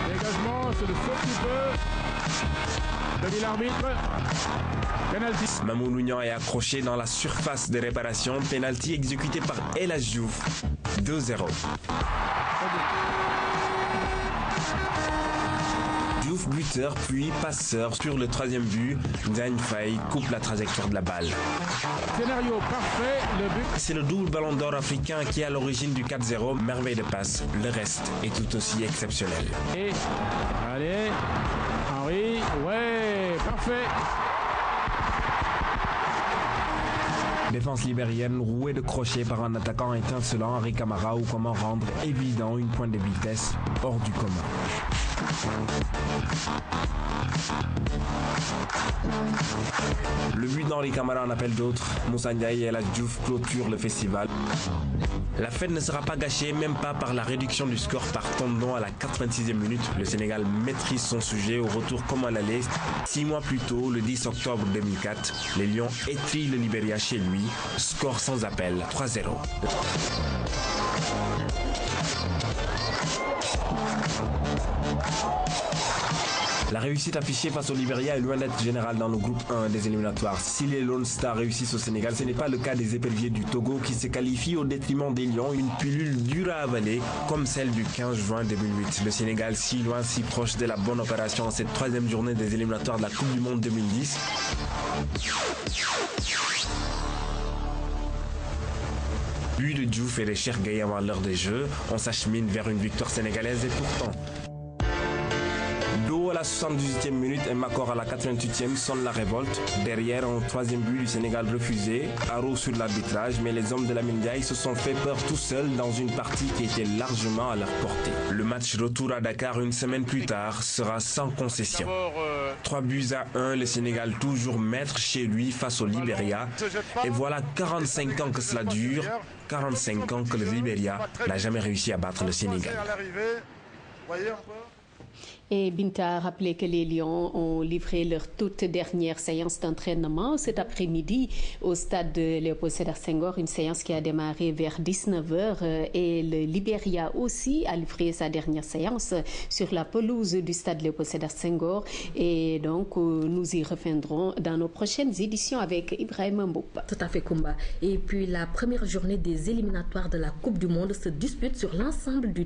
Dégagement, c'est le faux de l'arbitre. Penalty. Mamou Lougnan est accroché dans la surface de réparation. Penalty exécuté par El Hadj Diouf. 2-0. Diouf buteur puis passeur sur le 3e but. Diagne Faye coupe la trajectoire de la balle. Scénario parfait, le but. C'est le double ballon d'or africain qui est à l'origine du 4-0. Merveille de passe. Le reste est tout aussi exceptionnel. Et, allez, Henri, ouais, parfait. Défense libérienne rouée de crochets par un attaquant étincelant, Henri Camara, ou comment rendre évident une pointe de vitesse hors du commun. Le but d'Henri Camara en appelle d'autres. Moussa Ndiaye et la Diouf clôturent le festival. La fête ne sera pas gâchée, même pas par la réduction du score par Tondon à la 86e minute. Le Sénégal maîtrise son sujet au retour comme à l'aller. 6 mois plus tôt, le 10 octobre 2004, les Lions étrillent le Libéria chez lui. Score sans appel, 3-0. La réussite affichée face au Libéria est loin d'être générale dans le groupe 1 des éliminatoires. Si les Lone Stars réussissent au Sénégal, ce n'est pas le cas des éperviers du Togo qui se qualifient au détriment des Lions, une pilule dure à avaler comme celle du 15 juin 2008. Le Sénégal, si loin, si proche de la bonne opération en cette 3e journée des éliminatoires de la Coupe du Monde 2010. But de Diouf et de Cheikh Gueye avant l'heure des jeux, on s'achemine vers une victoire sénégalaise et pourtant. Do à la 78e minute et Makor à la 88e sonne la révolte. Derrière, un 3e but du Sénégal refusé. Haro sur l'arbitrage, mais les hommes de la Ndiaye se sont fait peur tout seuls dans une partie qui était largement à leur portée. Le match retour à Dakar une semaine plus tard sera sans concession. 3-1, le Sénégal toujours maître chez lui face au Libéria. Et voilà 45 ans que cela dure. 45 ans que le Libéria n'a jamais réussi à battre le Sénégal. Et Binta a rappelé que les Lions ont livré leur toute dernière séance d'entraînement cet après-midi au stade de Léopold Sédar Senghor, une séance qui a démarré vers 19h et le Libéria aussi a livré sa dernière séance sur la pelouse du stade Léopold Sédar Senghor et donc nous y reviendrons dans nos prochaines éditions avec Ibrahima Mboupa. Tout à fait, Kumba. Et puis la première journée des éliminatoires de la Coupe du Monde se dispute sur l'ensemble du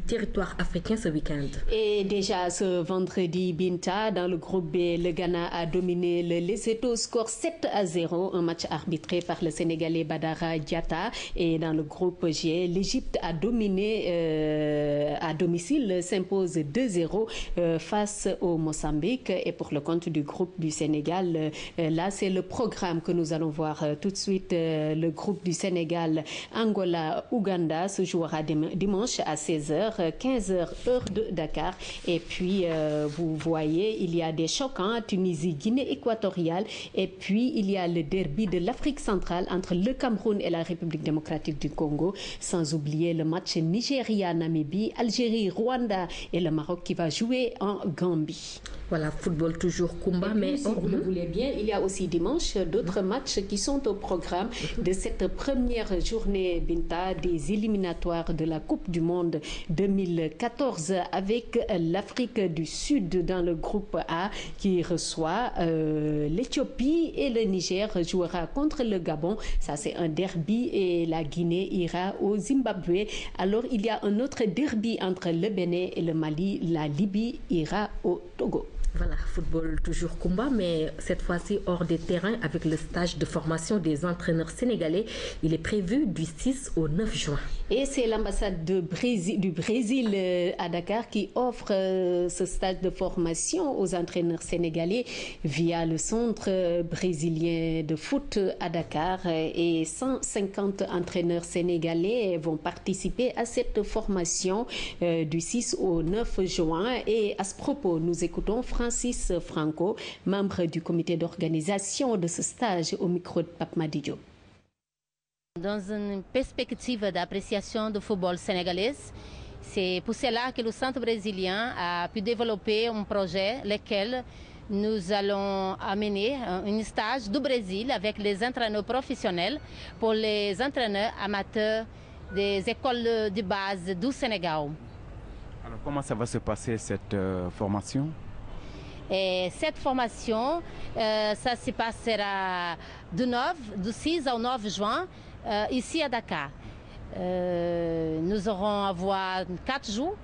territoire africain ce week-end. Et déjà ce vendredi, Binta, dans le groupe B, le Ghana a dominé le Lesotho, score 7-0, un match arbitré par le Sénégalais Badara Diatta. Et dans le groupe G, l'Égypte a dominé à domicile, s'impose 2-0 face au Mozambique. Et pour le compte du groupe du Sénégal, là c'est le programme que nous allons voir tout de suite. Le groupe du Sénégal, Angola-Ouganda se jouera dimanche à 16h, 15h heure de Dakar. Et puis, vous voyez, il y a des chocs, Tunisie, Guinée équatoriale. Et puis, il y a le derby de l'Afrique centrale entre le Cameroun et la République démocratique du Congo. Sans oublier le match Nigeria-Namibie, Algérie-Rwanda et le Maroc qui va jouer en Gambie. Voilà, football toujours Kumba, mais si vous le voulez bien, il y a aussi dimanche d'autres matchs qui sont au programme de cette première journée, Binta, des éliminatoires de la Coupe du Monde 2014 avec l'Afrique du Sud dans le groupe A qui reçoit l'Éthiopie et le Niger jouera contre le Gabon. Ça, c'est un derby et la Guinée ira au Zimbabwe. Alors, il y a un autre derby entre le Bénin et le Mali. La Libye ira au Togo. Voilà, football toujours Kumba, mais cette fois-ci hors des terrains avec le stage de formation des entraîneurs sénégalais. Il est prévu du 6 au 9 juin. Et c'est l'ambassade du Brésil à Dakar qui offre ce stage de formation aux entraîneurs sénégalais via le centre brésilien de foot à Dakar. Et 150 entraîneurs sénégalais vont participer à cette formation du 6 au 9 juin. Et à ce propos, nous écoutons Francis Franco, membre du comité d'organisation de ce stage au micro de Pape Madidio. Dans une perspective d'appréciation du football sénégalais, c'est pour cela que le centre brésilien a pu développer un projet lequel nous allons amener un stage du Brésil avec les entraîneurs professionnels pour les entraîneurs amateurs des écoles de base du Sénégal. Alors comment ça va se passer cette formation? Et cette formation, ça se passera du 6 au 9 juin ici à Dakar. Nous aurons avoir 4 jours.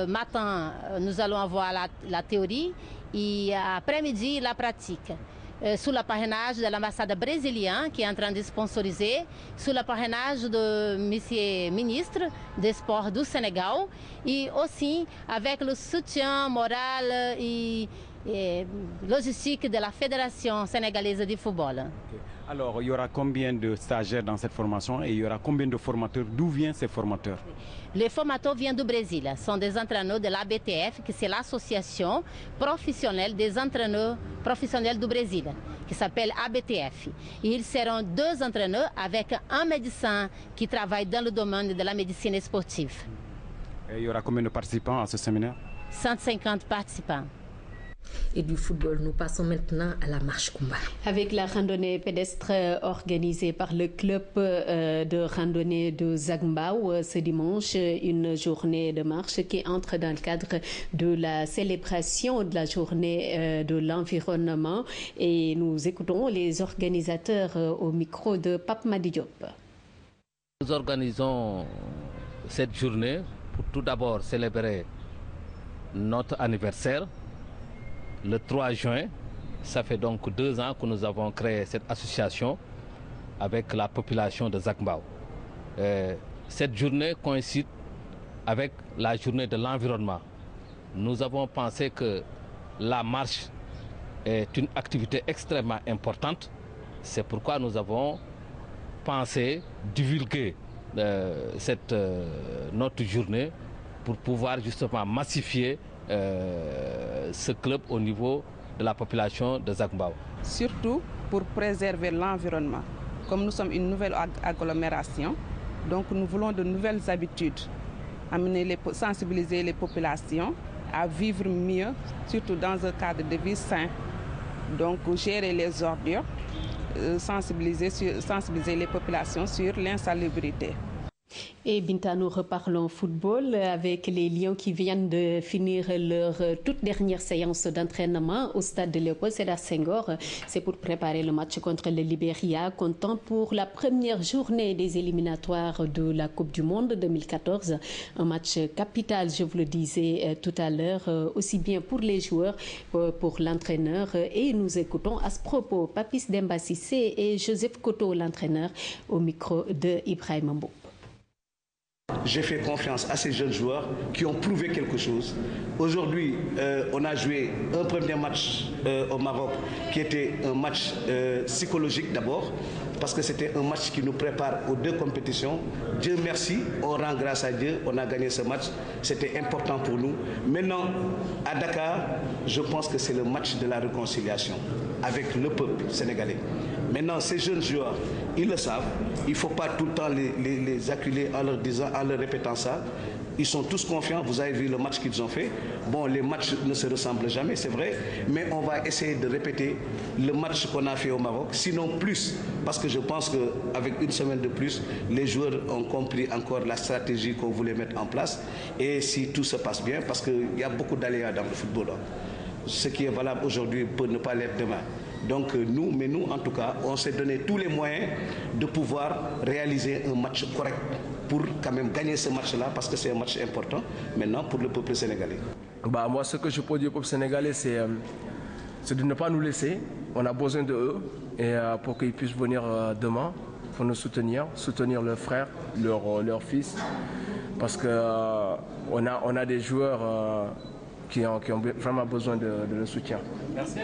Matin, nous allons avoir la théorie et après-midi, la pratique. Sous le parrainage de l'ambassade brésilienne qui est en train de sponsoriser, sous le parrainage de M. ministre des Sports du Sénégal et aussi avec le soutien moral et logistique de la Fédération sénégalaise de football. Okay. Alors, il y aura combien de stagiaires dans cette formation et il y aura combien de formateurs? D'où viennent ces formateurs? Les formateurs viennent du Brésil. Ce sont des entraîneurs de l'ABTF, qui c'est l'association professionnelle des entraîneurs professionnels du Brésil, qui s'appelle ABTF. Et ils seront 2 entraîneurs avec un médecin qui travaille dans le domaine de la médecine sportive. Et il y aura combien de participants à ce séminaire? 150 participants. Et du football, nous passons maintenant à la marche Kumba. Avec la randonnée pédestre organisée par le club de randonnée de Zagbao ce dimanche, une journée de marche qui entre dans le cadre de la célébration de la journée de l'environnement. Et nous écoutons les organisateurs au micro de Pape Madi Diop. Nous organisons cette journée pour tout d'abord célébrer notre anniversaire. Le 3 juin, ça fait donc 2 ans que nous avons créé cette association avec la population de Zagbao. Cette journée coïncide avec la journée de l'environnement. Nous avons pensé que la marche est une activité extrêmement importante. C'est pourquoi nous avons pensé divulguer notre journée pour pouvoir justement massifier ce club au niveau de la population de Zagbao. Surtout pour préserver l'environnement. Comme nous sommes une nouvelle agglomération, donc nous voulons de nouvelles habitudes, sensibiliser les populations à vivre mieux, surtout dans un cadre de vie sain. Donc gérer les ordures, sensibiliser les populations sur l'insalubrité. Et Binta, nous reparlons football avec les Lions qui viennent de finir leur toute dernière séance d'entraînement au stade de Léopold Sédar Senghor. C'est pour préparer le match contre le Libéria, comptant pour la première journée des éliminatoires de la Coupe du Monde 2014. Un match capital, je vous le disais tout à l'heure, aussi bien pour les joueurs que pour l'entraîneur. Et nous écoutons à ce propos Papis Demba Cissé et Joseph Koto, l'entraîneur, au micro de Ibrahim Mbou. J'ai fait confiance à ces jeunes joueurs qui ont prouvé quelque chose. Aujourd'hui, on a joué un premier match au Maroc qui était un match psychologique d'abord, parce que c'était un match qui nous prépare aux 2 compétitions. Dieu merci, on rend grâce à Dieu, on a gagné ce match. C'était important pour nous. Maintenant, à Dakar, je pense que c'est le match de la réconciliation avec le peuple sénégalais. Maintenant, ces jeunes joueurs, ils le savent. Il ne faut pas tout le temps les acculer en leur répétant ça. Ils sont tous confiants. Vous avez vu le match qu'ils ont fait. Bon, les matchs ne se ressemblent jamais, c'est vrai. Mais on va essayer de répéter le match qu'on a fait au Maroc. Sinon plus, parce que je pense qu'avec une semaine de plus, les joueurs ont compris encore la stratégie qu'on voulait mettre en place. Et si tout se passe bien, parce qu'il y a beaucoup d'aléas dans le football. Ce qui est valable aujourd'hui peut ne pas l'être demain. Donc nous en tout cas, on s'est donné tous les moyens de pouvoir réaliser un match correct pour quand même gagner ce match-là, parce que c'est un match important maintenant pour le peuple sénégalais. Moi, ce que je peux dire au peuple sénégalais, c'est de ne pas nous laisser. On a besoin d'eux et pour qu'ils puissent venir demain pour nous soutenir leurs frères, leurs fils, parce qu'on a des joueurs qui ont vraiment besoin de le soutien. Merci.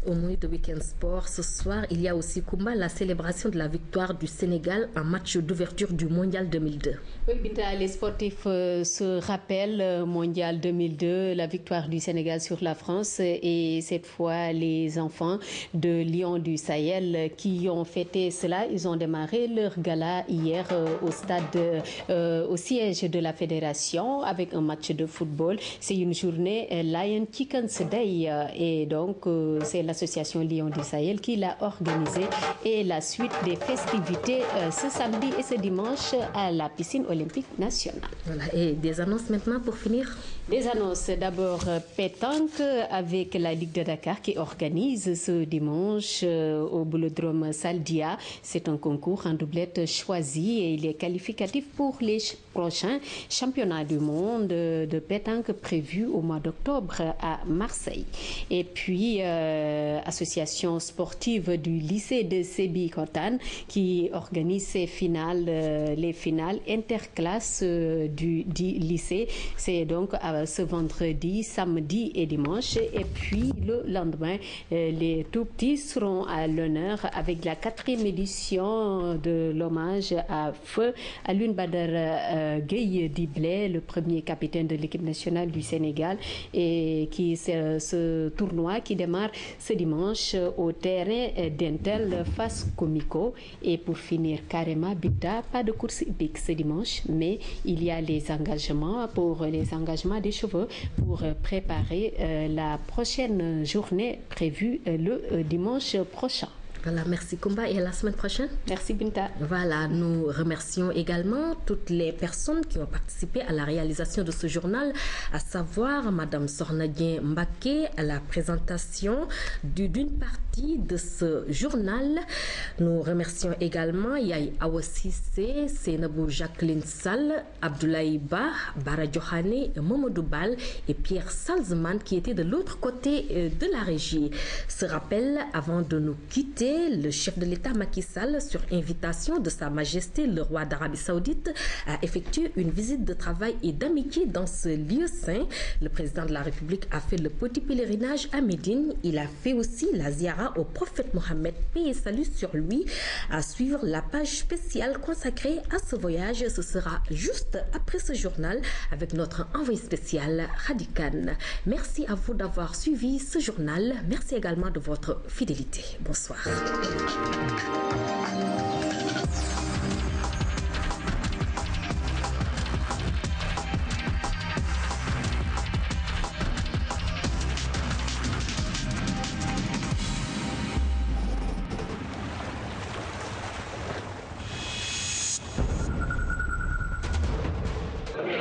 Au menu de Week-end Sport, ce soir, il y a aussi Kumba, la célébration de la victoire du Sénégal en match d'ouverture du Mondial 2002. Oui, Binta, les sportifs se rappellent Mondial 2002, la victoire du Sénégal sur la France, et cette fois les enfants de Lions du Sahel qui ont fêté cela. Ils ont démarré leur gala hier au siège de la fédération avec un match de football. C'est une journée Lion Chickens Day et donc c'est l'association Lions du Sahel qui l'a organisée, et la suite des festivités ce samedi et ce dimanche à la piscine olympique nationale. Voilà, et des annonces maintenant pour finir. Des annonces d'abord pétanque avec la Ligue de Dakar qui organise ce dimanche au boulodrome Saldia. C'est un concours en doublette choisi et il est qualificatif pour les prochains championnats du monde de pétanque prévus au mois d'octobre à Marseille. Et puis association sportive du lycée de Sébi-Kotan qui organise les finales interclasses du lycée. C'est donc à sera ce vendredi, samedi et dimanche. Et puis le lendemain, les tout-petits seront à l'honneur avec la 4e édition de l'hommage à Feu Alioune Badara Gueye Diblé, le premier capitaine de l'équipe nationale du Sénégal, et qui c'est ce tournoi qui démarre ce dimanche au terrain d'Intel face Comico. Et pour finir carrément, Binta, pas de course hippique ce dimanche, mais il y a les engagements des chevaux pour préparer la prochaine journée prévue le dimanche prochain. Voilà, merci Kumba, et à la semaine prochaine. Merci Binta. Voilà, nous remercions également toutes les personnes qui ont participé à la réalisation de ce journal, à savoir Madame Sornadien Mbaké à la présentation d'une partie de ce journal. Nous remercions également Yaye Awa Cissé, Seynabou Jacqueline Sall, Abdoulaye Ba, Bara Diokhane, Mamadou Bal et Pierre Salzman qui étaient de l'autre côté de la régie. Ce rappel avant de nous quitter, le chef de l'État Macky Sall, sur invitation de Sa Majesté le roi d'Arabie Saoudite, a effectué une visite de travail et d'amitié dans ce lieu saint. Le président de la République a fait le petit pèlerinage à Médine. Il a fait aussi la ziara au prophète Mohammed, paix et salut sur lui. À suivre la page spéciale consacrée à ce voyage, ce sera juste après ce journal avec notre envoyé spécial Radikan. Merci à vous d'avoir suivi ce journal. Merci également de votre fidélité. Bonsoir.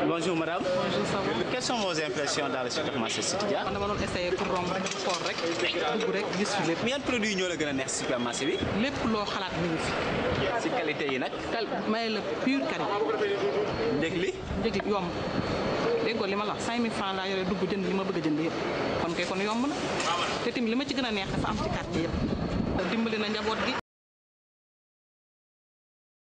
Bonjour madame. Bonjour, ça va. Quelles sont vos impressions dans le supermarché Citydia? Man dama doon essayer pour romb rek xool rek dugg rek gis fi lépp. Yan produit ñoo la gën a neex ci supermarché bi? Lépp loo xalaat mi ngi fi. Ci qualité yi nag? May la pure qualité. Njëg li? Njëg li yomb. Déggoo li ma la 5000 francs laa yore dugg jënd li ma bëgg a jënd yëpp. Kon kay kon yomb na. Te tamit li ma ci gën a neex dafa am ci quartier yëpp. Dimbali na njaboot gi.